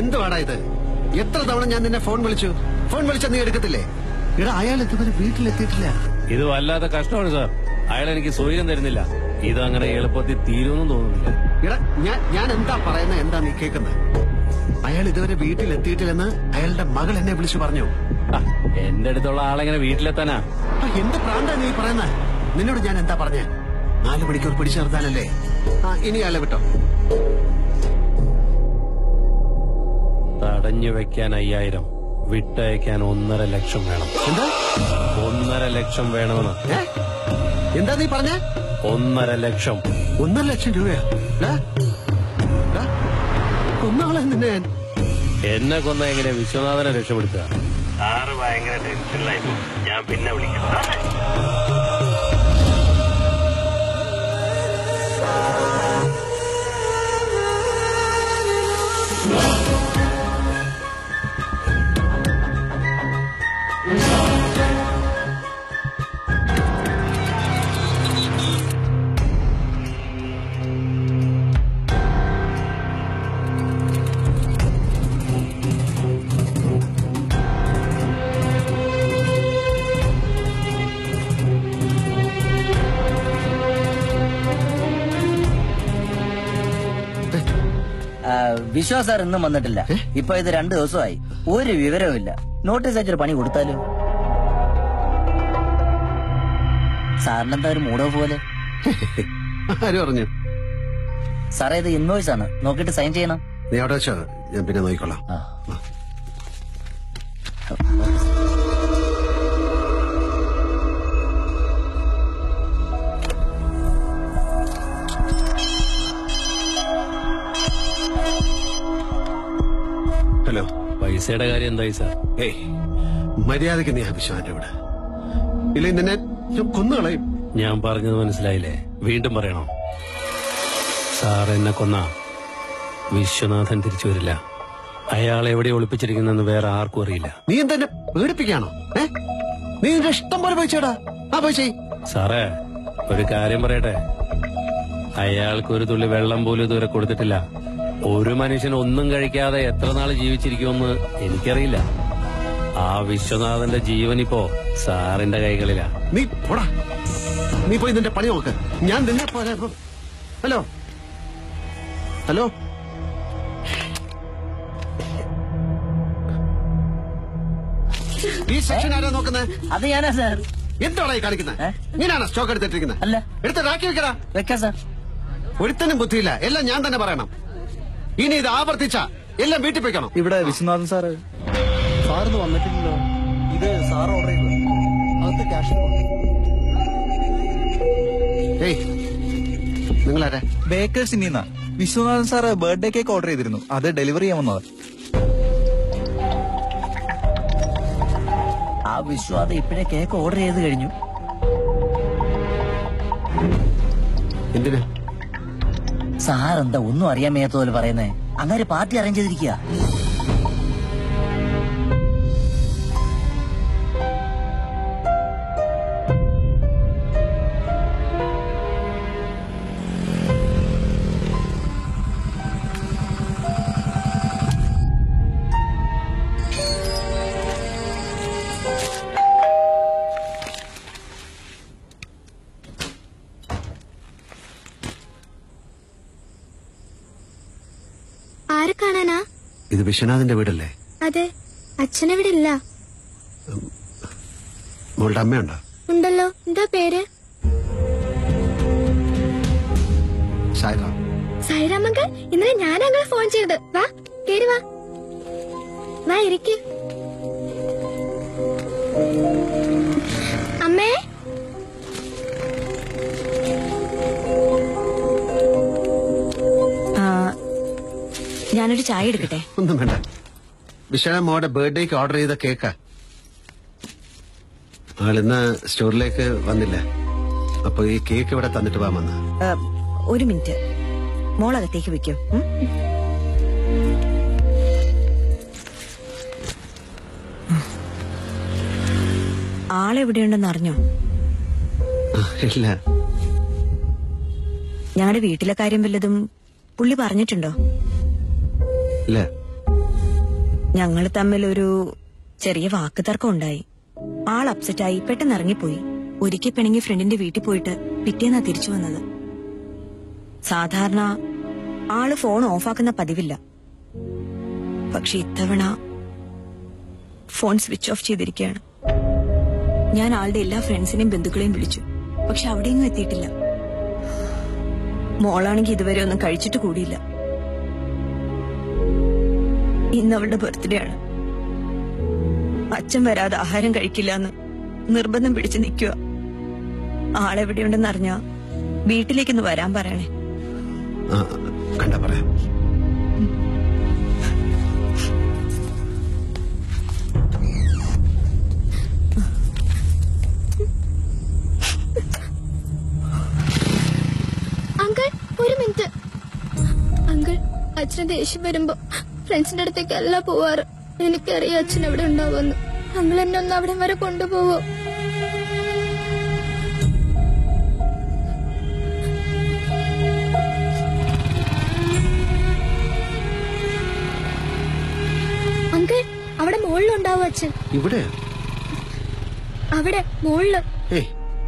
എന്തുവാടാ ഇത്? എത്ര തവണ ഞാൻ നിന്നെ ഫോൺ വിളിച്ച നീ എടുക്കത്തില്ലേ? ഇവിടെ അയാൾ ഇതുവരെ വീട്ടിലെത്തിയിട്ടില്ല. ഇത് വല്ലാത്ത കഷ്ടമാണ് സാർ. അയാൾ എനിക്ക് സ്വൈര്യം തരുന്നില്ല. ഇതങ്ങനെ എളുപ്പത്തിൽ തീരുമെന്നും തോന്നുന്നില്ല. ഇവിടെ ഞാൻ എന്താ പറയുന്നത്, എന്താ നീ കേൾക്കുന്നത്? അയാൾ ഇതുവരെ വീട്ടിലെത്തിയിട്ടില്ലെന്ന് അയാളുടെ മകൾ എന്നെ വിളിച്ചു പറഞ്ഞു. എന്റെ അടുത്തുള്ള ആളെങ്ങനെ വീട്ടിലെത്താനാ? എന്ത് പ്രാന്താ നീ പറയുന്നത്? നിന്നോട് ഞാൻ എന്താ പറഞ്ഞേ? 4 മണിക്കൂർ പിടിച്ചു നിർത്താനല്ലേ? ഇനി അയാളെ വിട്ടോ. തടഞ്ഞു വെക്കാൻ 5000, വിട്ടയക്കാൻ 1.5 ലക്ഷം വേണം. എന്താ? 1.5 ലക്ഷം വേണമെന്ന്. എന്താ നീ പറഞ്ഞ? 1.5 ലക്ഷം. 1.5 ലക്ഷം രൂപയാ? കൊന്നാളെ നിന്നെ എന്നെ കൊന്ന എങ്ങനെ വിശ്വനാഥനെ രക്ഷപ്പെടുത്തുക? സാറ് ഭയങ്കര ടെൻഷനിലായിരുന്നു. ഞാൻ പിന്നെ വിളിക്കാം. വിശ്വാസ് സാർ ഇന്നും വന്നിട്ടില്ല. ഇപ്പൊ ഇത് 2 ദിവസമായി. ഒരു വിവരവും ഇല്ല. നോട്ടീസ് അയച്ചൊരു പണി കൊടുത്താലോ? സാറിനെന്താ ഒരു മൂഡ് ഓഫ് പോലെ? ആര് പറഞ്ഞു? സാറേ ഇത് ഇൻവോയ്സ് ആണ്, നോക്കിയിട്ട് സൈൻ ചെയ്യണം. നീ അവിടെ വെച്ചോ, ഞാൻ പിന്നെ നോക്കിക്കോളാം. ഹലോ, പൈസയുടെ കാര്യം എന്തായി സാർ? ഏയ് മര്യാദക്ക് നീ വിശ്വാന്റെ ഇവിടെ ഇല്ല, നിന്നെ കൊന്നുകളയും. ഞാൻ പറഞ്ഞത് മനസ്സിലായില്ലേ? വീണ്ടും പറയണോ? സാർ എന്നെ കൊന്ന വിശ്വനാഥൻ തിരിച്ചു വരില്ല. അയാൾ എവിടെ ഒളിപ്പിച്ചിരിക്കുന്നെന്ന് വേറെ ആർക്കും അറിയില്ല. നീ എന്തെന്നെ പേടിപ്പിക്കാണോ? നീ നിന്റെ ഇഷ്ടം പോലെ പൈസടാ. ആ പൈസ സാറേ, ഒരു കാര്യം പറയട്ടെ. അയാൾക്ക് ഒരു തുള്ളി വെള്ളം പോലും ഇതുവരെ കൊടുത്തിട്ടില്ല. ഒരു മനുഷ്യൻ ഒന്നും കഴിക്കാതെ എത്ര നാൾ ജീവിച്ചിരിക്കുമെന്ന് എനിക്കറിയില്ല. ആ വിശ്വനാഥന്റെ ജീവൻ ഇപ്പോ സാറിന്റെ കൈകളിലാ. നീ പോടാ, നീ പോയി നിന്റെ പണി നോക്ക്. ഞാൻ നിന്നെ പോലെ. ഹലോ ഹലോ, ഈ സെക്ഷൻ ആരാ നോക്കുന്നത്? അത് ഞാനാ സാർ. എന്താണ് ഈ കാണിക്കുന്നത്? നീനാണോ സ്റ്റോക്ക് എടുത്തിട്ടിരിക്കുന്നത്? അല്ല, എടുത്ത് റാക്കി വെക്കടാ. വെക്കാം സാർ. ഒരുത്തനും ബുദ്ധിയില്ല, എല്ലാം ഞാൻ തന്നെ പറയണം. ഇനി ഇത് ആവർത്തിച്ച എല്ലാം വീട്ടിൽ വെക്കണം. ഇവിടെ വിശ്വനാഥൻ സാറ് വന്നിട്ടില്ലല്ലോ. ഇത് സാർ ഓർഡർ ചെയ്തു. അകത്ത് ക്യാഷ്. നിങ്ങളാരെ? ബേക്കേഴ്സ് ഇന്നീന്നാ. Viswanathan sir birthday cake order ചെയ്തിരുന്നു. അത് ഡെലിവറി ചെയ്യാൻ വന്നത്. ആ വിശ്വാസം ഇപ്പഴേ കേക്ക് ഓർഡർ ചെയ്ത് കഴിഞ്ഞു. എന്തിനാ സാർ എന്താ ഒന്നും അറിയാൻ മേത്ത പോലെ പറയുന്നേ? അങ്ങനെ പാർട്ടി അറേഞ്ച് ചെയ്തിരിക്കുക. ആരെ കാണാനാ? ഇത് വിശ്വനാഥന്റെ വീടല്ലേ? അതെ. അച്ഛനെവിടെ ഇല്ല. മോളുടെ അമ്മയുണ്ടോ? ഉണ്ടല്ലോ. എന്താ പേര്? സായിറാം. സായിറാം അങ്കിൾ, ഇന്നലെ ഞാൻ അങ്കിൾ ഫോൺ ചെയ്ത്. വാ, കേറി വാ. വാ, ഇരിക്ക്. അമ്മേ, ഞാനൊരു ചായ എടുക്കട്ടെ? ഒന്നും വേണ്ട. വിശ്വനാഥ മോടെ ബർത്ത്ഡേക്ക് ഓർഡർ ചെയ്ത കേക്കാ. ആളിന്ന് സ്റ്റോറിലേക്ക് വന്നില്ല. അപ്പൊ ഈ കേക്ക് ഇവിടെ തന്നിട്ട് പോവാമെന്ന്. ഒരു മിനിറ്റ്, മോളകത്തേക്ക് വെക്കൂ. ആളെവിടെയുണ്ടെന്ന് അറിഞ്ഞോ? ഇല്ല. ഞങ്ങളുടെ വീട്ടിലെ കാര്യം വല്ലതും പുള്ളി പറഞ്ഞിട്ടുണ്ടോ? ഇല്ല. ഞങ്ങൾ തമ്മിൽ ഒരു ചെറിയ വാക്ക് തർക്കം ഉണ്ടായി. ആൾ അപ്സെറ്റായി പെട്ടെന്ന് ഇറങ്ങിപ്പോയി. ഒരിക്കൽ പിണങ്ങി ഫ്രണ്ടിന്റെ വീട്ടിൽ പോയിട്ട് പിറ്റേന്നാ തിരിച്ചു വന്നത്. സാധാരണ ആള് ഫോൺ ഓഫാക്കുന്ന പതിവില്ല. പക്ഷെ ഇത്തവണ ഫോൺ സ്വിച്ച് ഓഫ് ചെയ്തിരിക്കുകയാണ്. ഞാൻ ആളുടെ എല്ലാ ഫ്രണ്ട്സിനെയും ബന്ധുക്കളെയും വിളിച്ചു. പക്ഷെ അവിടെയൊന്നും എത്തിയിട്ടില്ല. മോളാണെങ്കിൽ ഇതുവരെ ഒന്നും കഴിച്ചിട്ട് കൂടിയില്ല. ഇന്ന് അവളുടെ ബർത്ത്ഡേ ആണ്. അച്ഛൻ വരാതെ ആഹാരം കഴിക്കില്ല എന്ന് നിർബന്ധം പിടിച്ച് നിൽക്കുക. ആളെവിടെയുണ്ടെന്ന് അറിഞ്ഞാ വീട്ടിലേക്കൊന്ന് വരാൻ പറയണേ. കണ്ട പറയാം. അങ്കിൾ ഒരു മിനിറ്റ്. അങ്കിൾ അച്ഛന് ദേഷ്യം വരുമ്പോ ഫ്രണ്ട്സിന്റെ അടുത്തേക്കല്ല പോവാറ്. എനിക്കറിയാം അച്ഛൻ എവിടെ ഉണ്ടാവുമെന്ന്. അങ്കിൾ എന്നെ ഒന്ന് അവിടെ വരെ കൊണ്ടുപോവോ? അങ്കിൾ അവിടെ മുകളിലുണ്ടാവും അച്ഛൻ. ഇവിടെ അവിടെ മുകളില്.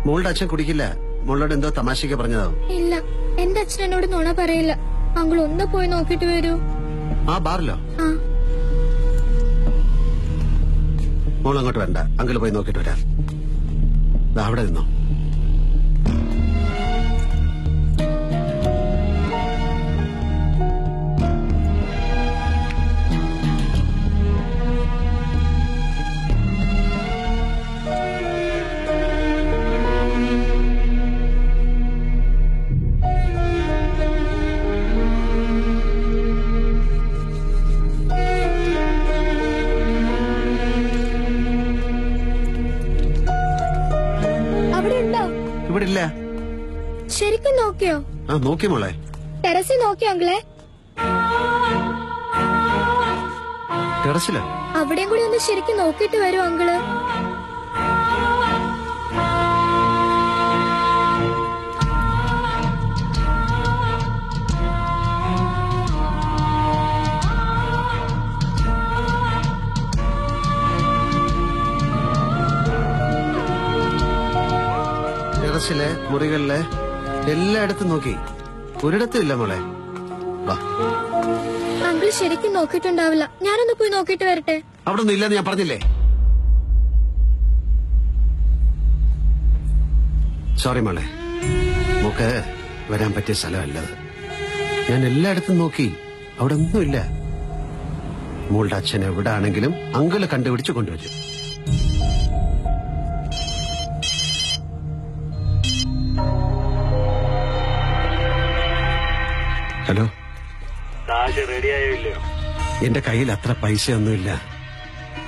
മോളുടെ അച്ഛൻ കുടിക്കില്ല. മോളോട് എന്തോ തമാശയ്ക്ക് പറഞ്ഞതാവും. ഇല്ല, എന്റെ അച്ഛൻ എന്നോട് നുണ പറയില്ല. അങ്കിൾ ഒന്ന് പോയി നോക്കിട്ട് വരൂ. ആ ബാറിലോ? ആ. മോൾ അങ്ങോട്ട് വരണ്ട, അങ്കിൾ പോയി നോക്കിട്ട് വരാം. അവിടെ നിന്നോ. ഇവിടെ ഇല്ല. ശരിക്കും നോക്കിയോ? ആ നോക്കി മോളെ. ടെറസിൽ നോക്കിയോ അങ്കിളെ? ടെറസിലോ? അവിടെയും കൂടി ഒന്ന് ശരിക്കും നോക്കിട്ട് വരൂ അങ്കിള്. ടെറസിലെ മുറികളിലെ എല്ലായിടത്തും നോക്കി, ഒരിടത്തും ഇല്ല മോളെ. അങ്കിൾ ശരിക്കും നോക്കിയിട്ടുണ്ടാവില്ല. ഞാനൊന്ന് പോയി നോക്കിട്ട് വരട്ടെ. അവിടെ ഒന്നും ഇല്ലെന്ന് ഞാൻ പറഞ്ഞില്ലേ? സോറി മോളെ, മോക്ക് വരാൻ പറ്റിയ സ്ഥലമല്ലത്. ഞാൻ എല്ലായിടത്തും നോക്കി, അവിടെ ഒന്നുമില്ല. മോളുടെ അച്ഛൻ എവിടെ ആണെങ്കിലും അങ്കിള് കണ്ടുപിടിച്ച് കൊണ്ടുവരും. ഹലോ, എന്റെ കയ്യിൽ അത്ര പൈസയൊന്നുമില്ല.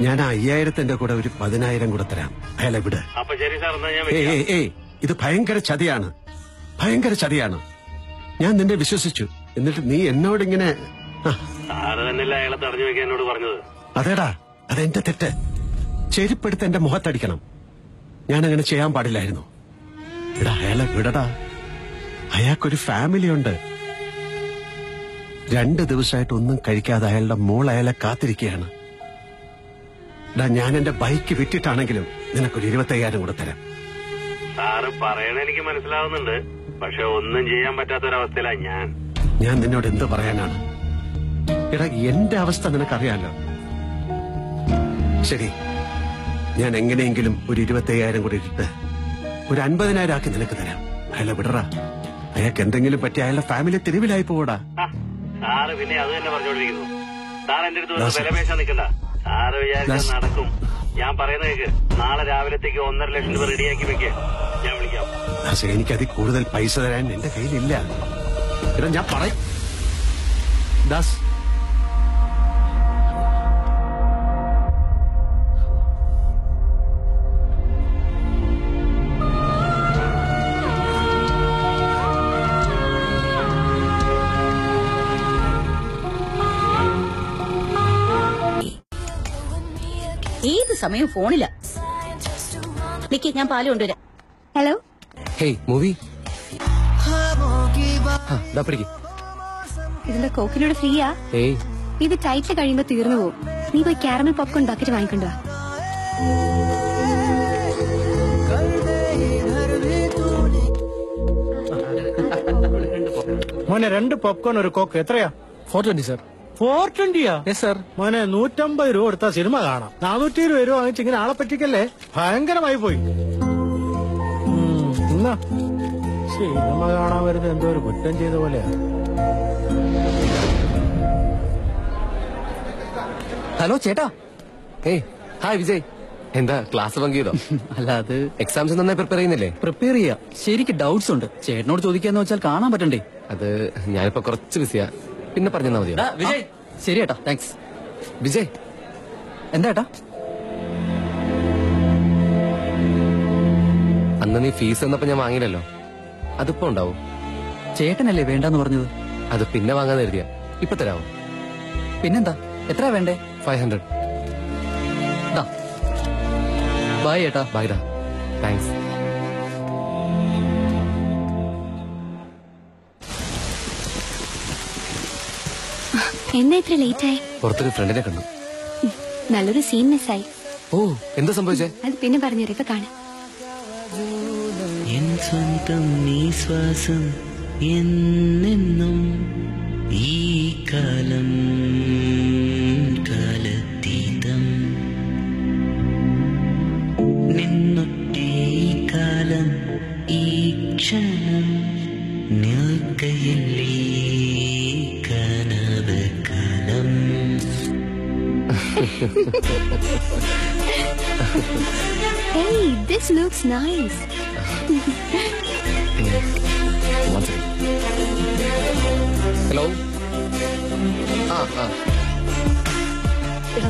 ഞാൻ 5000 കൂടെ ഒരു 10,000 കൂടെ തരാം. അയാളെ വിട്. ഇത് ഭയങ്കര ചതിയാണ്, ഭയങ്കര ചതിയാണ്. ഞാൻ നിന്നെ വിശ്വസിച്ചു, എന്നിട്ട് നീ എന്നോടിങ്ങനെ. അതേടാ, അതെന്റെ തെറ്റ്. ചെരുപ്പെടുത്ത് എന്റെ മുഖത്തടിക്കണം. ഞാനങ്ങനെ ചെയ്യാൻ പാടില്ലായിരുന്നു. എടാ, അയാളെ വിടടാ. അയാൾക്കൊരു ഫാമിലി ഉണ്ട്. 2 ദിവസമായിട്ട് ഒന്നും കഴിക്കാതെ അയാളുടെ മോൾ അയാളെ കാത്തിരിക്കുകയാണ്. ഞാൻ എന്റെ ബൈക്ക് വിറ്റിട്ടാണെങ്കിലും നിനക്കൊരു 25,000 കൂടെ തരാം. സാറ് പറയണ എനിക്ക് മനസ്സിലാവുന്നുണ്ട്, പക്ഷെ ഒന്നും ചെയ്യാൻ പറ്റാത്തൊരവസ്ഥയിലാണ് ഞാൻ. ഞാൻ നിന്നോട് എന്ത് പറയാനാണ്? എടാ, എന്റെ അവസ്ഥ നിനക്കറിയാലോ. ശരി, ഞാൻ എങ്ങനെയെങ്കിലും ഒരു 25,000 കൂടി ഇട്ട് ഒരു 50,000 ആക്കി നിനക്ക് തരാം. അയാളെ വിടറാ. അയാൾക്ക് എന്തെങ്കിലും പറ്റി അയാളുടെ ഫാമിലി തെരുവിലായി പോടാ. സാറ് പിന്നെ അത് തന്നെ പറഞ്ഞോണ്ടിരിക്കുന്നു. സാർ എന്റെ അടുത്ത് വിലപേശാൻ നിൽക്കണ്ട. സാറ് വിചാരിച്ചാൽ നടക്കും. ഞാൻ പറയുന്ന കേക്ക്. നാളെ രാവിലത്തേക്ക് 1.5 ലക്ഷം രൂപ റെഡിയാക്കി വെക്കേ. ഞാൻ വിളിക്കാം. എനിക്കതിൽ കൂടുതൽ പൈസ തരാൻ എന്റെ കയ്യിലില്ല. എടാ, ഞാൻ പറയും ദാസ്. ഏത് സമയം ഫോണില്ല. നിക്ക്, ഞാൻ പാല് കൊണ്ടുവരാം. ഹലോ. ഹേയ്, മൂവി ഇതിന്റെ കോക്കിനോട് ഫ്രീയാ. ഇത് ടൈറ്റിൽ കഴിയുമ്പോ തീർന്നു പോകും. നീ പോയി കാരമൽ പോപ്കോൺ ബക്കറ്റ് വാങ്ങിക്കൊണ്ടു വാ. മോനെ 2 പോപ്കോൺ ഒരു കോക്ക് എത്രയാ? 420 സർ. 420യാ? Yes sir. മോനെ 150 രൂപ കൊടുത്താ സിനിമ കാണാം. 420 രൂപ വാങ്ങിച്ച് ഇങ്ങനെ ആളെ പറ്റിക്കല്ലേ. ഭയങ്കരമായി പോയി. എന്നാ സിനിമ കാണാൻ വരുന്നത് എന്തോ ഒരു കുറ്റം ചെയ്ത പോലെയാ. ഹലോ ചേട്ടാ. ഹായ് വിജയ്. എന്താ ക്ലാസ് പങ്കിയതോ? അല്ല അത് എക്സാംസ് നന്നായി പ്രിപ്പയർ ചെയ്യുന്നില്ലേ? പ്രിപ്പയർ ചെയ്യാം. ശരിക്ക് ഡൗട്ട്സ് ഉണ്ട്. ചേട്ടനോട് ചോദിക്കാന്ന് വെച്ചാൽ കാണാൻ പറ്റണ്ടേ? അത് ഞാനിപ്പോ കുറച്ച് ബിസിയാ, പിന്നെ പറഞ്ഞാ മതിയോ? വിജയ് ശരി ഏട്ടാ, താങ്ക്സ്. വിജയ് എന്താ ഏട്ടാ? അന്ന് നീ ഫീസ് എന്നപ്പോ ഞാൻ വാങ്ങിയില്ലല്ലോ, അതിപ്പോ ഉണ്ടാവും. ചേട്ടനല്ലേ വേണ്ടെന്ന് പറഞ്ഞത്? അത് പിന്നെ വാങ്ങാൻ കരുതിയ. ഇപ്പൊ തരാമോ? പിന്നെന്താ, എത്ര വേണ്ടേ? 500. ബൈ ഏട്ടാ. ബൈഡാ, താങ്ക്സ്. എന്താ ഇത്ര ലേറ്റ് ആയി? പുറത്തൊരു ഫ്രണ്ടിനെ കണ്ടു. നല്ലൊരു സീൻ മിസ്സായി. ഓ, എന്താ സംഭവിച്ചേ? അത് പിന്നെ പറഞ്ഞു ഇപ്പൊ കാണാം. എൻ സ്വന്തം നീ ശ്വാസം എന്നെന്നും ഈ കാലം കാലത്തീതം നിന്നൊറ്റേ കാലം ഈ ക്ഷണം നിൽക്കയില്ലേ കനവ് കാലം. Hey, this looks nice. Hello.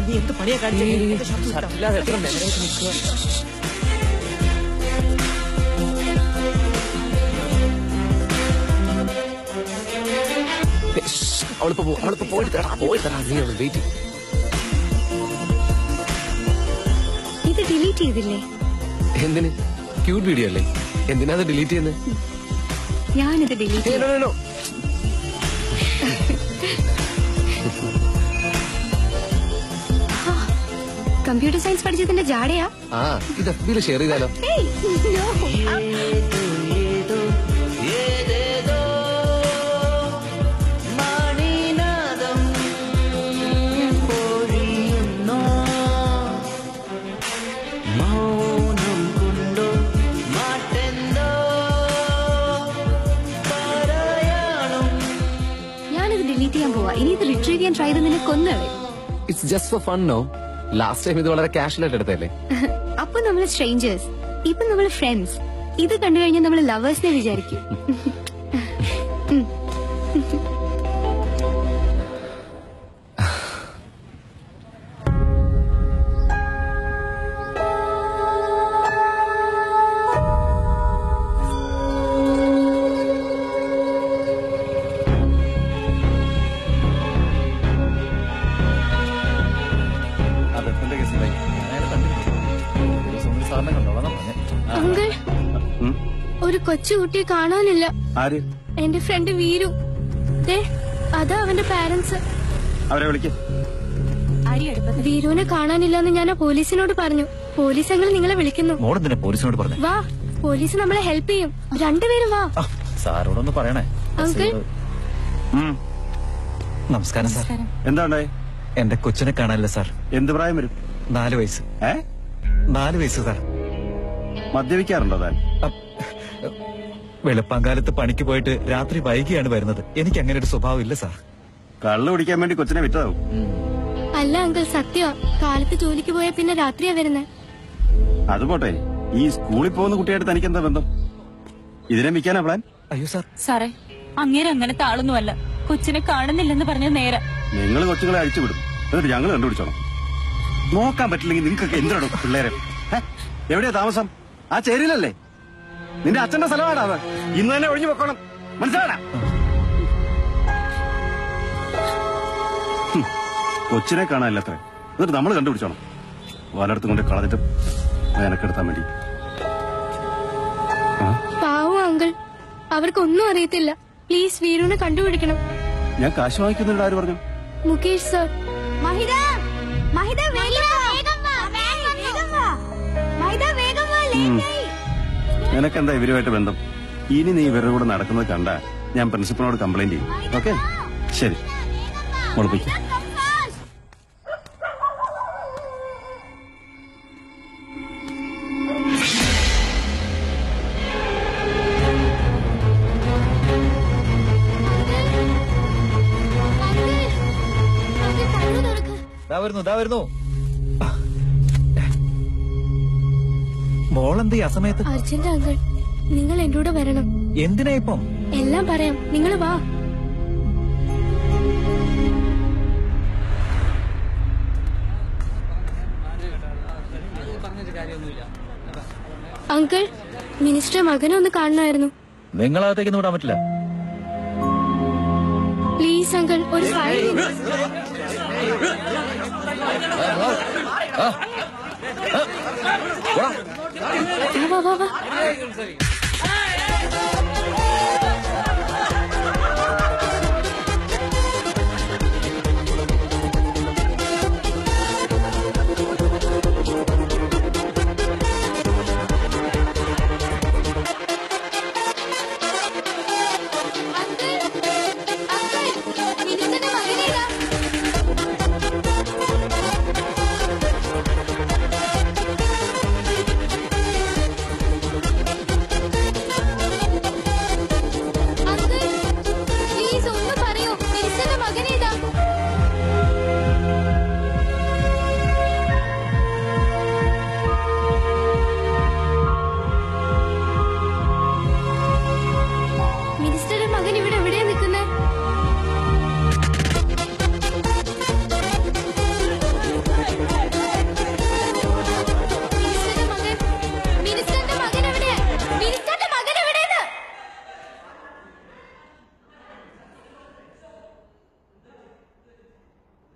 നീ എന്ത് പണിയാ കാണിച്ചേ? അവളിപ്പോ പോയിട്ട് തരാം. നീ വെയിറ്റ്. ഇത് ഡിലീറ്റ് ചെയ്തില്ലേ? എന്തിന്? ക്യൂട്ട് വീഡിയോ അല്ലേ, എന്തിനാ അത് ഡിലീറ്റ് ചെയ്യുന്നത്? ഞാനിത് ഡിലീറ്റ് ചെയ്തു. കമ്പ്യൂട്ടർ സയൻസ് പഠിച്ചതിന്റെ ജാടയാ? ആ, ഇത് FB-യിൽ ഷെയർ ചെയ്താലോ? ഞാനിത് ഡിലീറ്റ് ചെയ്യാൻ പോവാ. ഇനി ഇത് റിട്രീവ് ചെയ്യാൻ ട്രൈ ചെയ്ത് നിന്നെ കൊന്നുകളെ. It's just for fun. No, last time ഇത് വളരെ കാഷ്വലായിട്ട് എടുത്തല്ലേ. അപ്പൊ നമ്മള് സ്ട്രേഞ്ചേഴ്സ്, ഇപ്പൊ നമ്മള് ഫ്രണ്ട്സ്. ഇത് കണ്ടു കഴിഞ്ഞാൽ നമ്മള് ലവേഴ്സിനെ വിചാരിക്കും. അങ്കിൾ, ഒരു കൊച്ചുകുട്ടിയെ കാണാനില്ല. ആര്? എന്റെ ഫ്രണ്ട് വീരു. അതാ അവന്റെ പാരന്റ്സ്. അവരെ വിളിക്ക. വീരുവിനെ കാണാനില്ലെന്ന് ഞാൻ പോലീസിനോട് പറഞ്ഞു. പോലീസ് അങ്കിൾ നിങ്ങളെ വിളിക്കുന്നു. മോളെന്തിനാ പോലീസിനോട് പറഞ്ഞു? വാ, പോലീസ് നമ്മളെ ഹെൽപ്പ് ചെയ്യും. രണ്ടുപേരും വാ. സാറോടൊന്ന് പറയണേ. അങ്കിൾ, നമസ്കാരം സാർ. എന്താ എന്റെ കൊച്ചിനെ കാണാനില്ല സാർ. എന്ത് പ്രായം വരും? 4 വയസ്സ്. 4 വയസ്സ് സാർ. മദ്യപിക്കാറുണ്ടോ താൻ? വെളുപ്പാങ്കാലത്ത് പണിക്ക് പോയിട്ട് രാത്രി വൈകിയാണ് വരുന്നത്. എനിക്ക് അങ്ങനെ ഒരു സ്വഭാവം ഇല്ല സാർ. കള്ളു കുടിക്കാൻ വേണ്ടി കൊച്ചിനെ വിറ്റതാവും. അല്ല അങ്കിൾ, സത്യമാ. കാലത്ത് ജോലിക്ക് പോയാ പിന്നെ രാത്രിയാ വരുന്നത്. അതുപോട്ടെ, ഈ സ്കൂളിൽ പോകുന്ന കുട്ടിയായിട്ട് തനിക്ക് എന്താ ബന്ധം? ഇതിനെ വിൽക്കാനാ പ്ലാൻ? അയ്യോ സാർ. സാറേ, അങ്ങേരെ അങ്ങനത്തെ ആളൊന്നുമല്ല. കൊച്ചിനെ കാണുന്നില്ലെന്ന് പറഞ്ഞ നേരെ. നിങ്ങൾ കൊച്ചുങ്ങളെ അഴിച്ചുവിടും, എന്നിട്ട് ഞങ്ങൾ കണ്ടുപിടിച്ചോണം. നോക്കാൻ പറ്റില്ലെങ്കിൽ നിങ്ങൾക്കൊക്കെ എന്തിനാണ് പിള്ളേരെ? എവിടെയാ താമസം? ആ ചേരിയിലല്ലേ? നിന്റെ അച്ഛന്റെ സ്ഥലമാണോ അത്? ഇന്ന് തന്നെ ഒഴിഞ്ഞു വെക്കണം, മനസ്സിലാടാ? കൊച്ചിനെ കാണാനില്ല അത്രേ, എന്നിട്ട് നമ്മൾ കണ്ടുപിടിച്ചോണം. പലയിടത്തും കൊണ്ട് കളഞ്ഞിട്ട് വേനക്കെടുത്താൻ വേണ്ടി. പാവം അങ്കിൾ, അവർക്കൊന്നും അറിയത്തില്ല. പ്ലീസ് വീരുവിനെ കണ്ടുപിടിക്കണം. ഞാൻ കാശ് വാങ്ങിക്കുന്നുണ്ട്. ആര് പറഞ്ഞു? മുകേഷ് സർ. നിനക്കെന്താ ഇവരുമായിട്ട് ബന്ധം? ഇനി നീ ഇവരുടെ കൂടെ നടക്കുന്നത് കണ്ട ഞാൻ പ്രിൻസിപ്പളിനോട് കംപ്ലൈന്റ് ചെയ്യും. ഓക്കെ, ശരി. മുളപ്പിക്കും. വരുന്നു. മോളെന്ത് ഈ അസമയത്ത്? അർജന്റ് അങ്കിൾ, നിങ്ങൾ എന്റെ കൂടെ വരണം. എന്തിനാ ഇപ്പം? എല്ലാം പറയാം, നിങ്ങൾ വാ. അങ്കിൾ, മിനിസ്റ്റർ മകനെ ഒന്ന് കാണണമായിരുന്നു. നിങ്ങളകത്തേക്കൊന്നും വിടാൻ പറ്റില്ല. പ്ലീസ് അങ്കിൾ, ഒരു ഫൈൽ. വാ വാ വാ.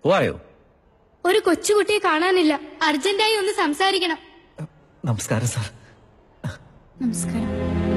പോയോ? ഒരു കൊച്ചുകുട്ടിയെ കാണാനില്ല. അർജന്റായി ഒന്ന് സംസാരിക്കണം. നമസ്കാരം സാർ. നമസ്കാരം.